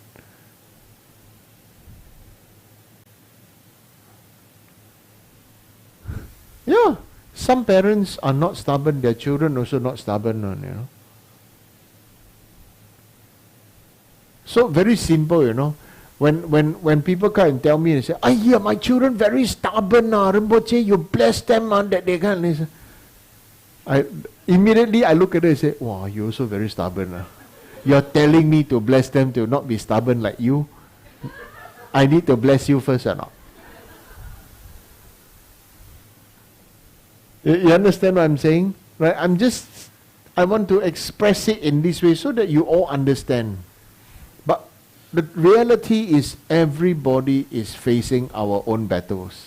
Yeah. Some parents are not stubborn, their children also not stubborn, So very simple, When people come and tell me and say, yeah, my children very stubborn, Rinpoche, you bless them that they can. Immediately I look at it and say, wow, you also very stubborn. You're telling me to bless them to not be stubborn like you. I need to bless you first or not? You understand what I'm saying? Right? I want to express it in this way so that you all understand. But the reality is everybody is facing our own battles.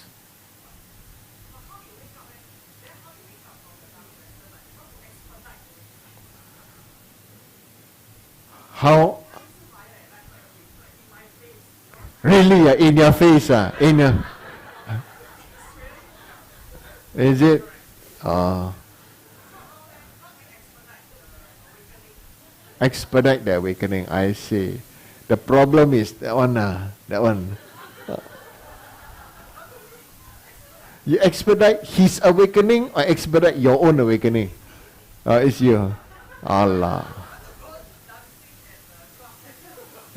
How? Really? In your face? Is it? Expedite the awakening. I see. The problem is that one. You expedite his awakening or expedite your own awakening? It's you. Allah.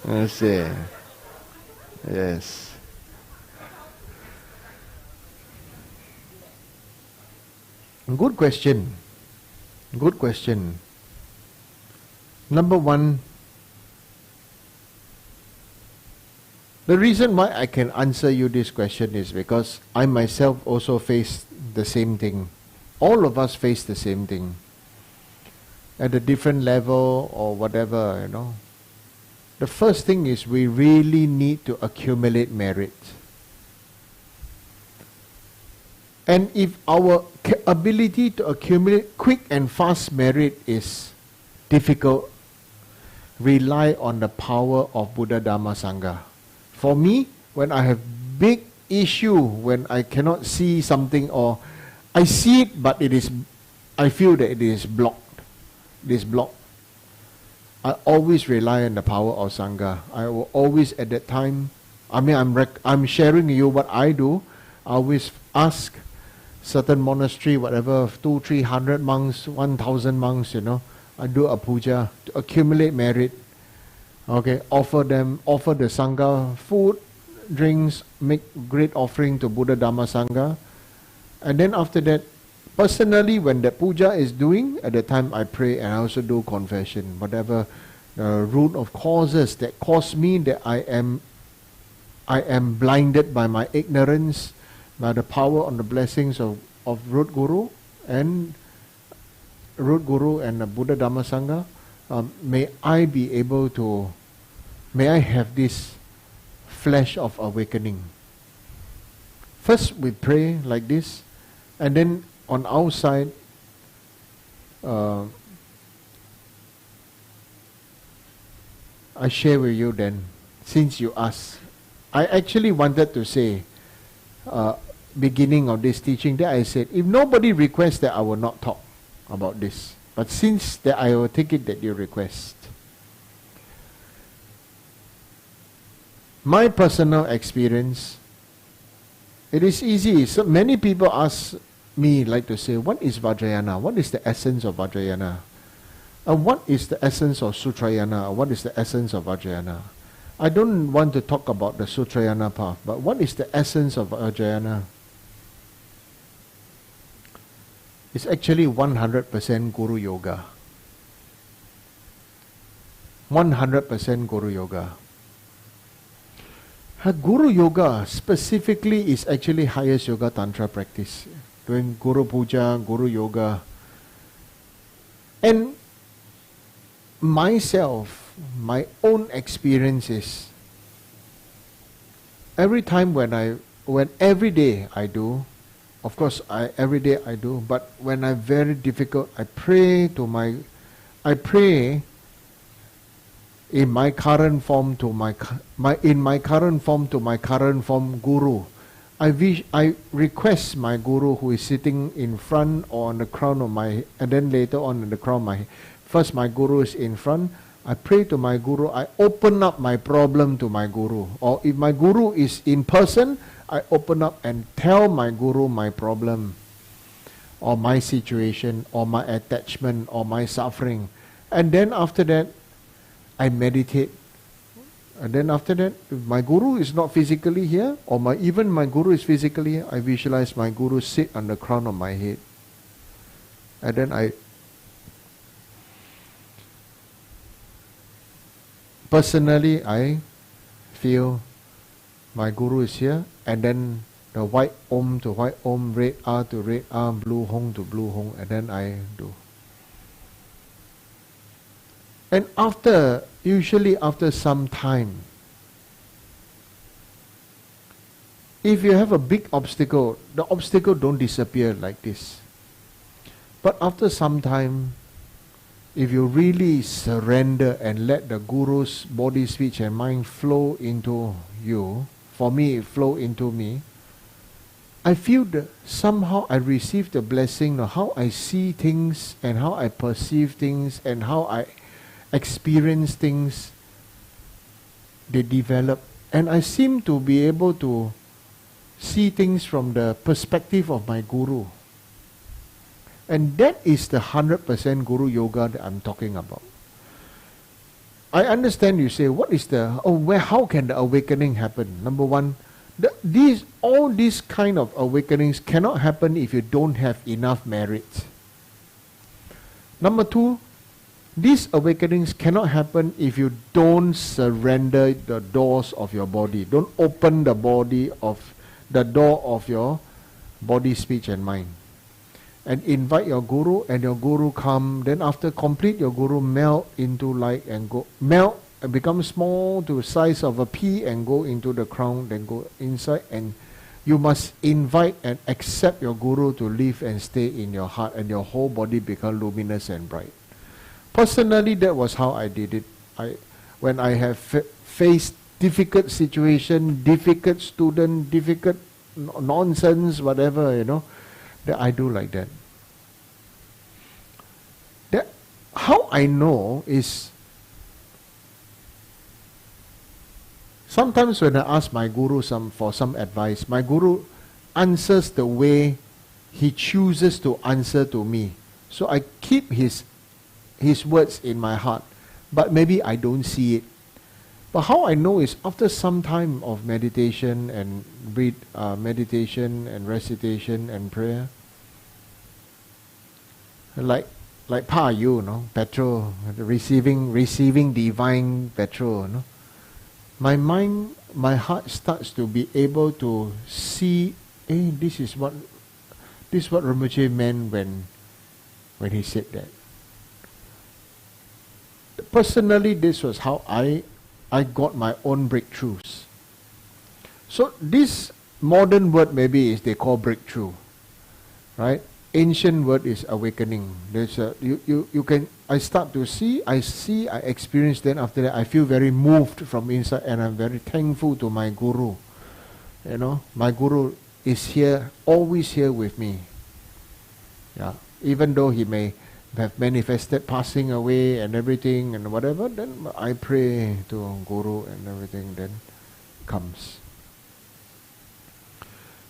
I see. Yes. Good question. Good question. Number one, the reason why I can answer you this question is because I myself also face the same thing. All of us face the same thing. At a different level or whatever, The first thing is we really need to accumulate merit. And if our ability to accumulate quick and fast merit is difficult, rely on the power of Buddha, Dharma, Sangha. For me, when I have big issue, when I cannot see something or I see it but I feel that it is blocked. It is blocked. I always rely on the power of Sangha. I will always at that time, I'm sharing with you what I do. I always ask certain monastery, whatever, 200-300 monks, 1,000 monks, I do a puja to accumulate merit. Okay, offer the Sangha food, drinks, make great offering to Buddha, Dharma, Sangha. And then after that, personally, when the puja is doing, at the time I pray and I also do confession. Whatever root of causes that cause me that I am blinded by my ignorance, by the power and the blessings of root guru and the Buddha, Dharma, Sangha. May I have this flash of awakening. First we pray like this, and then on our side, I share with you then, since you asked. I actually wanted to say, beginning of this teaching, that I said, if nobody requests that, I will not talk about this. But since that, I will take it that you request. My personal experience, it is easy. So many people ask me, like to say, what is Vajrayana? What is the essence of Vajrayana? What is the essence of Sutrayana? What is the essence of Vajrayana? I don't want to talk about the Sutrayana path, but what is the essence of Vajrayana? It's actually 100% Guru Yoga. 100% Guru Yoga. Guru Yoga specifically is actually highest Yoga Tantra practice. Doing Guru Puja, Guru Yoga. And myself, my own experiences, every time when every day I do, of course every day I do, but when I'm very difficult, I pray in my current form to my current form Guru. I request my Guru who is sitting in front or on the crown of my head, and then later on in the crown of my head. First my Guru is in front, I pray to my Guru, I open up my problem to my Guru. Or if my Guru is in person, I open up and tell my Guru my problem, or my situation, or my attachment, or my suffering. And then after that, I meditate. And then after that, if my Guru is not physically here, or even my Guru is physically here, I visualize my Guru sit on the crown of my head. And then personally, I feel my Guru is here, and then the white Om to white Om, red R to red R, blue Hong to blue Hong, and then I do. And usually after some time, if you have a big obstacle, the obstacle don't disappear like this. But after some time, if you really surrender and let the Guru's body, speech and mind flow into you, for me it flow into me, I feel that somehow I receive the blessing of how I see things and how I perceive things and how I experience things, they develop. And I seem to be able to see things from the perspective of my Guru. And that is the 100% Guru Yoga that I'm talking about. I understand you say, how can the awakening happen? Number one, all these kind of awakenings cannot happen if you don't have enough merit. Number two, these awakenings cannot happen if you don't surrender the doors of your body. Don't open the door of your body, speech and mind. And invite your Guru, and your Guru come. Then after complete, your Guru melt into light and melt and become small to the size of a pea and go into the crown, then go inside. And you must invite and accept your Guru to live and stay in your heart, and your whole body become luminous and bright. Personally, that was how I did it. When I have faced difficult situation, difficult student, difficult nonsense, whatever, that I do like that. How I know is, sometimes when I ask my Guru for some advice, my Guru answers the way he chooses to answer to me. So I keep his words in my heart, but maybe I don't see it. But how I know is after some time of meditation and meditation and recitation and prayer, like Pa Yu, petrol, receiving divine petrol, my mind, my heart starts to be able to see, this is what Rinpoche meant when he said that. Personally, this was how I got my own breakthroughs. So this modern word maybe is they call breakthrough, right? Ancient word is awakening. There's I start to see, I experience, then after that I feel very moved from inside, and I'm very thankful to my guru. My guru is here, always here with me. Yeah, even though he may have manifested passing away and everything and whatever, then I pray to Guru and everything then comes.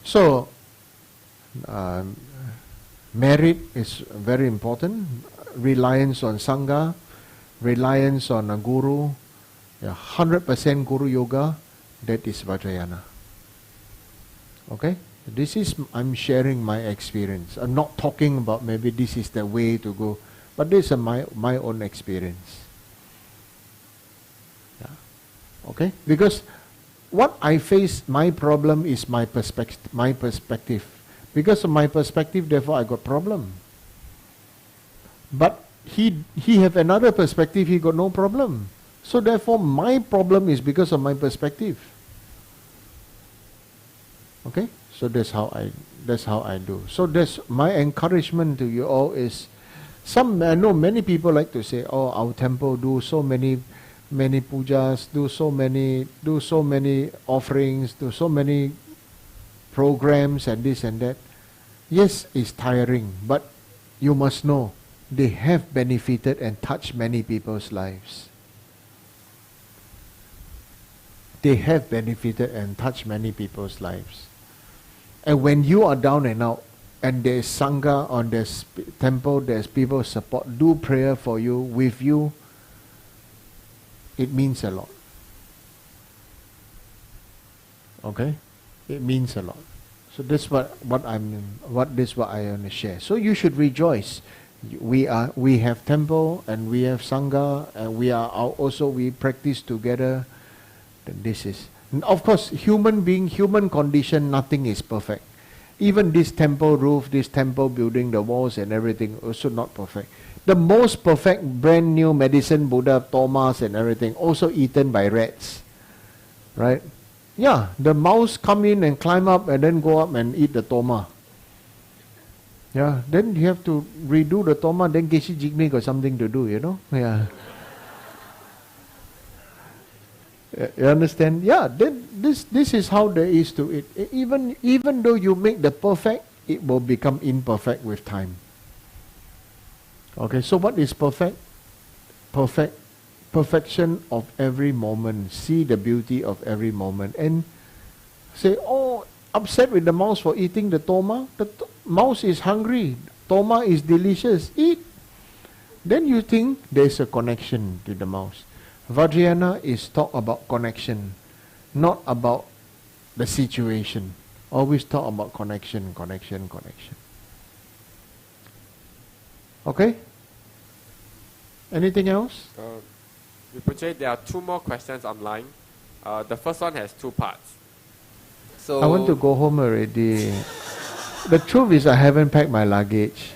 So, merit is very important. Reliance on Sangha, reliance on a Guru, 100% Guru Yoga, that is Vajrayana. Okay? This is, I'm sharing my experience. I'm not talking about maybe this is the way to go, but this is my own experience. Yeah. Okay? Because what I face, my problem is my perspective. Because of my perspective, therefore I got problem. But he have another perspective, he got no problem. So therefore my problem is because of my perspective. Okay? So that's how I do. So that's my encouragement to you all is, I know many people like to say, our temple do so many pujas, do so many offerings, do so many programs and this and that. Yes, it's tiring, but you must know they have benefited and touched many people's lives. They have benefited and touched many people's lives. And when you are down and out, and there's Sangha or there's temple, there's people support, do prayer for you, with you, it means a lot. Okay? It means a lot. So this what I want to share. So you should rejoice. We have temple and we have Sangha and we practice together. This is, of course, human condition, nothing is perfect. Even this temple roof, this temple building, the walls and everything, also not perfect. The most perfect brand new medicine Buddha, Thomas and everything, also eaten by rats. Right? Yeah, the mouse come in and climb up and then go up and eat the Toma. Yeah, then you have to redo the Toma, then Geshe Jigme got something to do, Yeah. You understand? Yeah, then this is how there is to it. Even though you make the perfect, it will become imperfect with time. Okay, so what is perfect? Perfection of every moment. See the beauty of every moment. And say, upset with the mouse for eating the Toma. The mouse is hungry. Toma is delicious. Eat. Then you think there's a connection to the mouse. Vajrayana is talk about connection, not about the situation. Always talk about connection. Okay? Anything else? Rinpoche, there are two more questions online. The first one has two parts. So I want to go home already. The truth is I haven't packed my luggage.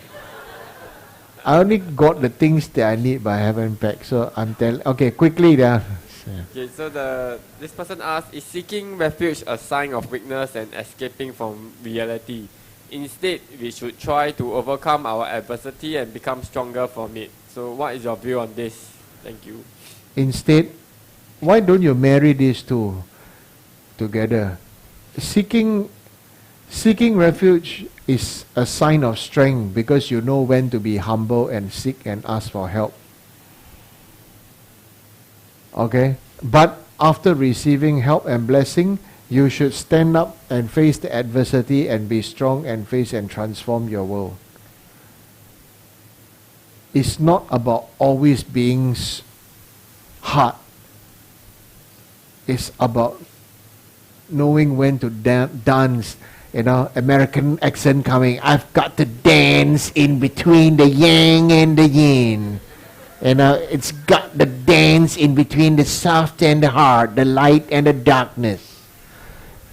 I only got the things that I need, but I haven't packed. So I'm telling. Okay, quickly there. Okay, so this person asks, is seeking refuge a sign of weakness and escaping from reality? Instead, we should try to overcome our adversity and become stronger from it. So what is your view on this? Thank you. Instead, why don't you marry these two together? Seeking refuge is a sign of strength because you know when to be humble and seek and ask for help. Okay? But after receiving help and blessing, you should stand up and face the adversity and be strong and face and transform your world. It's not about always being hard. is about knowing when to dance. You know, American accent coming. I've got to dance in between the yang and the yin. You know, it's got the dance in between the soft and the hard, the light and the darkness.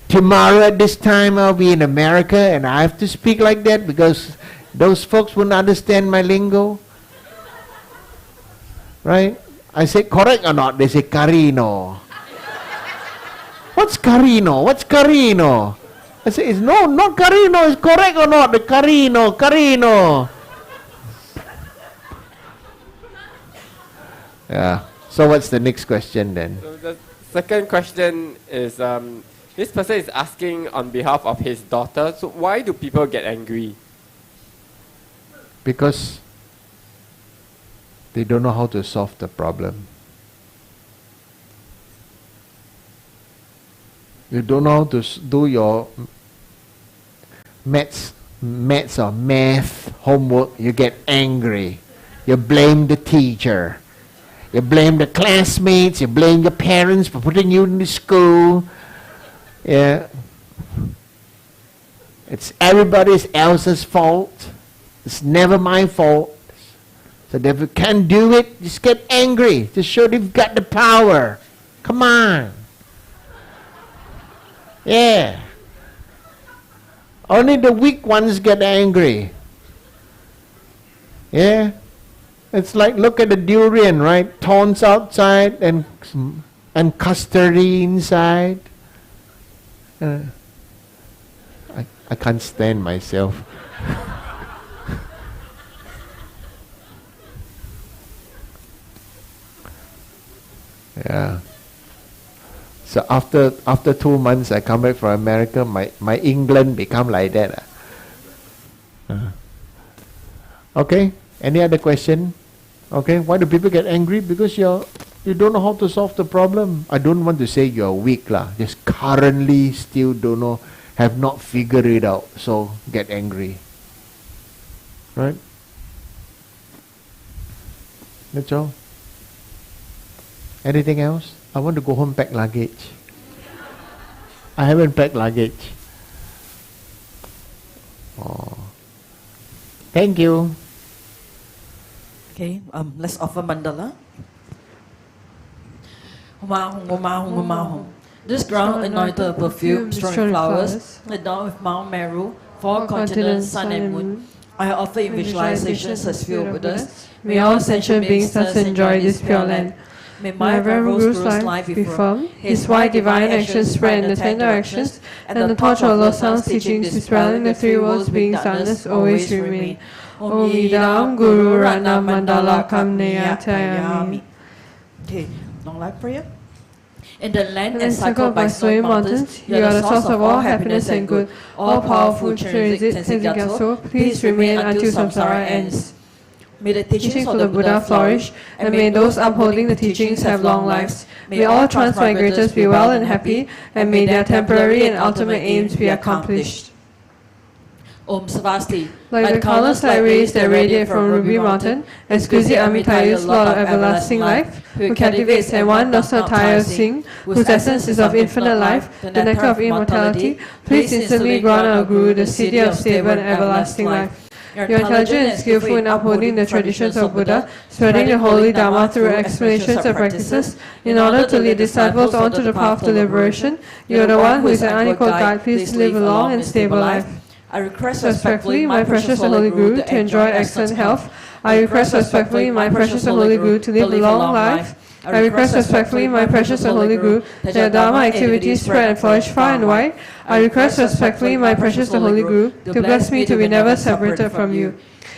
Tomorrow at this time I'll be in America and I have to speak like that because those folks wouldn't understand my lingo. Right? I say correct or not? They say carino. What's carino? What's carino? I say, it's no, not carino. It's correct or not? The carino. Yeah. So what's the next question then? So the second question is, this person is asking on behalf of his daughter, so why do people get angry? Because they don't know how to solve the problem. You don't know how to do your maths or math homework, you get angry. You blame the teacher. You blame the classmates. You blame your parents for putting you in the school. Yeah. It's everybody else's fault. It's never my fault. So if you can't do it, just get angry. Just show you've got the power. Come on. Yeah. Only the weak ones get angry. Yeah. It's like, look at the durian, right? Thorns outside and custardy inside. I can't stand myself. Yeah. So after 2 months, I come back from America. My England become like that. Okay. Any other question? Okay. Why do people get angry? Because you don't know how to solve the problem. I don't want to say you're weak lah. Just currently still don't know, have not figured it out. So get angry. Right? That's all. Anything else? I want to go home, pack luggage. I haven't packed luggage. Oh. Thank you. Okay, let's offer mandala. This ground anointed with perfume, strong flowers, adorned with Mount Meru, 4 continents, sun and moon. I offer in visualizations as few Buddhists. May all sentient beings thus enjoy this pure land. May my Venerable Guru's life be firm, his wide divine actions spread in the 10 directions, and the torch of Losang's teachings dispelling the 3 worlds beings' darkness always remain. Om Idam Guru Ratna Mandala Kamneyatayami. Okay, long life prayer. In the land encircled by snowy mountains, you are the source of all happiness and good. All-powerful Trinity Tenzin please remain until samsara ends. May the Teachings of the Buddha flourish, and may those upholding the teachings have long lives. May all transmigrators be well and happy, and may their temporary and ultimate aims be accomplished. Om Svasti. Like the countless light rays that radiate from Ruby Mountain, exquisite Amitayus, Lord of everlasting life, who cultivates and one does not tire of sing, whose essence is of infinite life, the nectar of immortality, please instantly grant our Guru the city of stable and everlasting life. You are intelligent and skillful in upholding the traditions of Buddha, spreading the holy Dharma through explanations and practices. In order to lead disciples onto the path to liberation, you are the one who is an unequal guide. Please live a long and stable life. I request respectfully, my precious and holy Guru, to enjoy excellent health. I request respectfully, my precious and holy Guru, to live a long life. I request respectfully, my precious and holy Guru, that your Dharma activities spread and flourish far and wide. I request respectfully, my precious and holy Guru, to bless me to be never separated from you.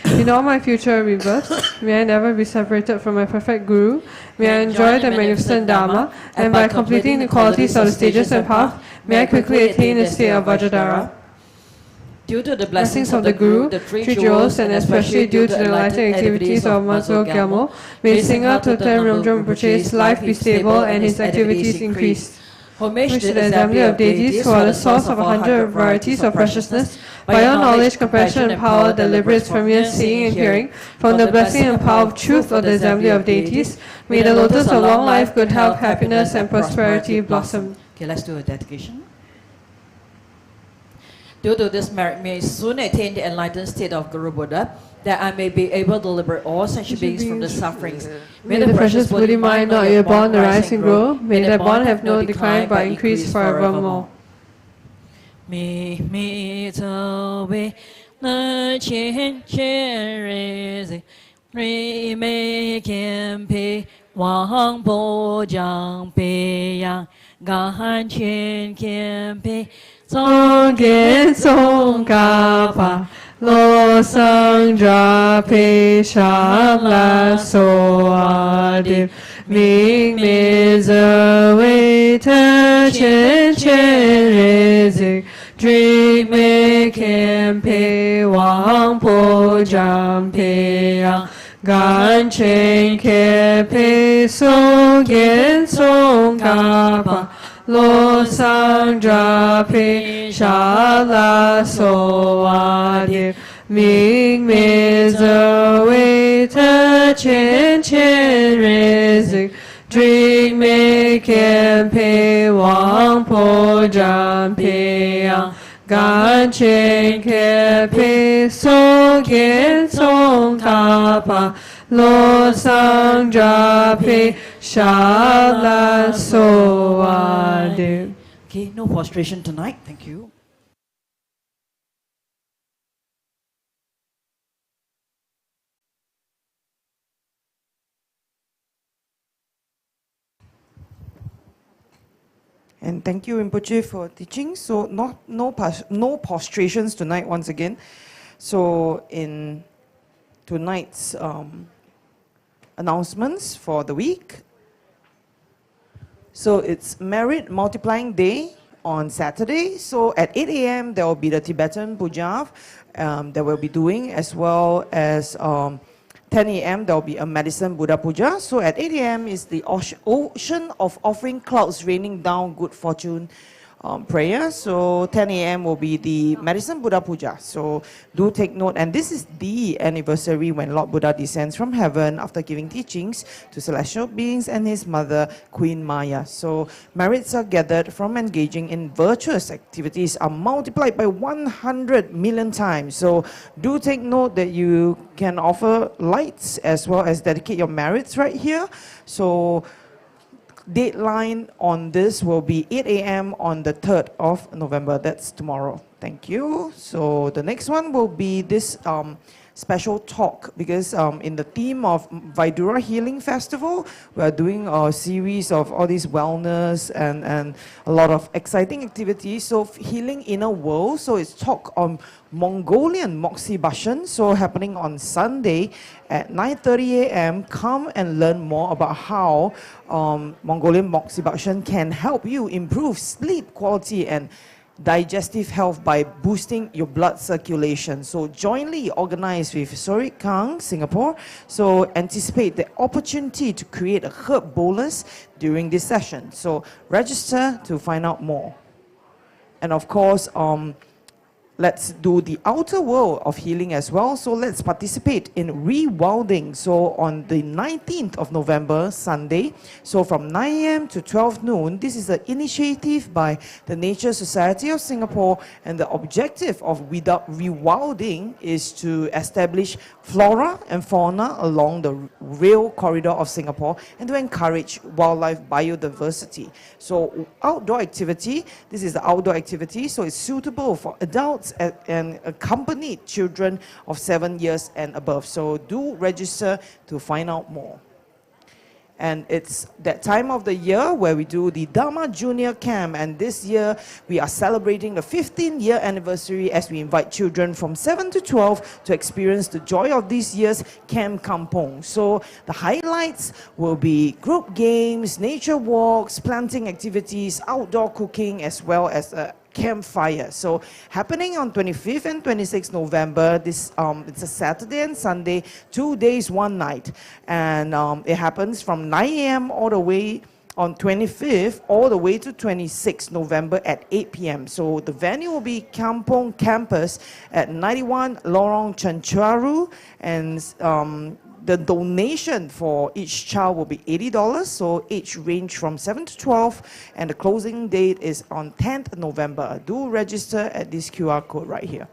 In all my future rebirths, may I never be separated from my perfect Guru. May I enjoy the magnificent Dharma, and by completing the qualities of the stages and path, may I quickly attain the state of Vajrayana. Due to the blessings of the Guru, the 3 jewels, and especially due to the enlightened activities of Mazo Gyalmo, may Singha Totem Rinpoche Rinpoche's life be stable and his activities increase. Homage to the assembly of deities who are the source of 100 varieties of preciousness, By your knowledge, compassion, and power that liberates from your seeing and hearing, from the blessing and power of truth of the assembly of deities, may the lotus of long life, good health, happiness, and prosperity blossom. Okay, let's do a dedication. Due to this merit, may I soon attain the enlightened state of Guru Buddha, that I may be able to liberate all sentient beings from the sufferings. May the precious Buddhi mind not yet born arise and grow. May that bond have no decline but increase forevermore. 秘密作为那千千日子，瑞美健培王不将培养，甘全健培。 Song Gen Song Kappa Lo Sang Dra Pe Sha La So Adip Ming Me Zer Wei Te Chen Chen Rizik Dream Me Ken Pe Wang Po Jam Pe Yang Gan Chen Ke Pe Song Gen Song Kappa Lo Sang Dra Pe Sha La So Adip Ming Me Zer Wei Te Chen Chen Rizik Drink Me Ken Pe Wang Po Jam Pe Yang Gan Chen Ke Pe Song Gen Song Kappa Lo Sang Dra Pe Sha La So Adip. Okay, no prostration tonight. Thank you. And thank you, Rinpoche, for teaching. So no prostrations tonight once again. So in tonight's announcements for the week. So it's Merit Multiplying Day on Saturday. So at 8 a.m. there will be the Tibetan puja that we'll be doing, as well as 10 a.m. there will be a medicine Buddha puja. So at 8 a.m. is the ocean of offering clouds raining down good fortune prayer. So 10 a.m. will be the medicine Buddha puja. So do take note. And this is the anniversary when Lord Buddha descends from heaven after giving teachings to celestial beings and his mother, Queen Maya. So merits are gathered from engaging in virtuous activities are multiplied by 100 million times. So do take note that you can offer lights as well as dedicate your merits right here. So deadline on this will be 8 a.m. on the 3rd of November. That's tomorrow. Thank you. So the next one will be this special talk, because in the theme of Vajrayana Healing Festival, we are doing a series of all these wellness and a lot of exciting activities. So healing inner world. So it's talk on Mongolian Moxibustion. So happening on Sunday at 9:30 a.m. Come and learn more about how Mongolian Moxibustion can help you improve sleep quality and digestive health by boosting your blood circulation. So jointly organized with Sorik Kang, Singapore. So anticipate the opportunity to create a herb bolus during this session. So register to find out more. And of course, let's do the outer world of healing as well. So let's participate in rewilding. So on the 19th of November, Sunday, so from 9 a.m. to 12 noon, this is an initiative by the Nature Society of Singapore, and the objective of rewilding is to establish flora and fauna along the rail corridor of Singapore and to encourage wildlife biodiversity. So outdoor activity, this is the outdoor activity, so it's suitable for adults and accompanied children of 7 years and above. So do register to find out more. And it's that time of the year where we do the Dharma Junior Camp, and this year we are celebrating the 15-year anniversary as we invite children from 7 to 12 to experience the joy of this year's Camp Kampong. So the highlights will be group games, nature walks, planting activities, outdoor cooking, as well as a campfire. So happening on 25th and 26th November, this it's a Saturday and Sunday, 2 days, 1 night, and it happens from 9 a.m. all the way on 25th all the way to 26th November at 8 p.m. So the venue will be Kampong Campus at 91 Lorong Chencharu, and the donation for each child will be $80, so age range from 7 to 12, and the closing date is on 10th November. Do register at this QR code right here.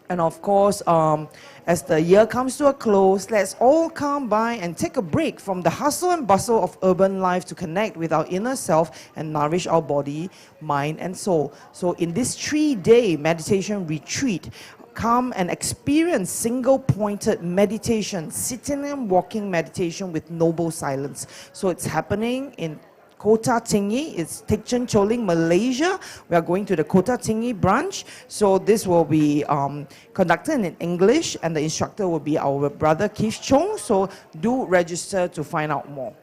And of course, as the year comes to a close, let's all come by and take a break from the hustle and bustle of urban life to connect with our inner self and nourish our body, mind, and soul. So in this 3-day meditation retreat, come and experience single-pointed meditation, sitting and walking meditation with noble silence. So it's happening in Kota Tinggi. It's Thikchen Choling, Malaysia. We are going to the Kota Tinggi branch. So this will be conducted in English, and the instructor will be our brother Keith Chong. So do register to find out more.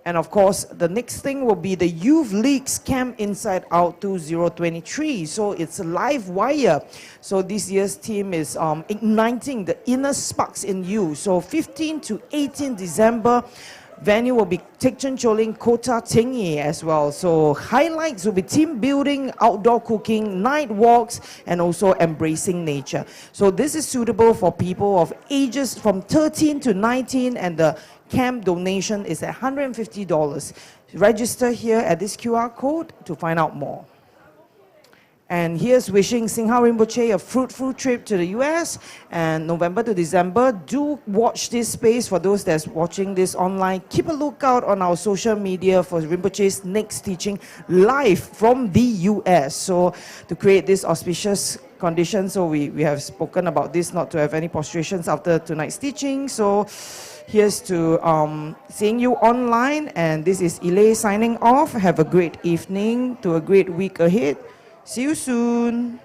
And of course, the next thing will be the Youth League's Camp Inside Out 2023. So it's a live wire. So this year's theme is igniting the inner sparks in you. So 15 to 18 December, venue will be Thikchen Choling, Kota Tinggi as well. So highlights will be team building, outdoor cooking, night walks, and also embracing nature. So this is suitable for people of ages from 13 to 19, and the camp donation is at $150. Register here at this QR code to find out more. And here's wishing Singha Rinpoche a fruitful trip to the US, and November to December. Do watch this space for those that's watching this online. Keep a lookout on our social media for Rinpoche's next teaching live from the US. So to create this auspicious condition, so we have spoken about this, not to have any prostrations after tonight's teaching. So here's to seeing you online, and this is Ile signing off. Have a great evening to a great week ahead. See you soon.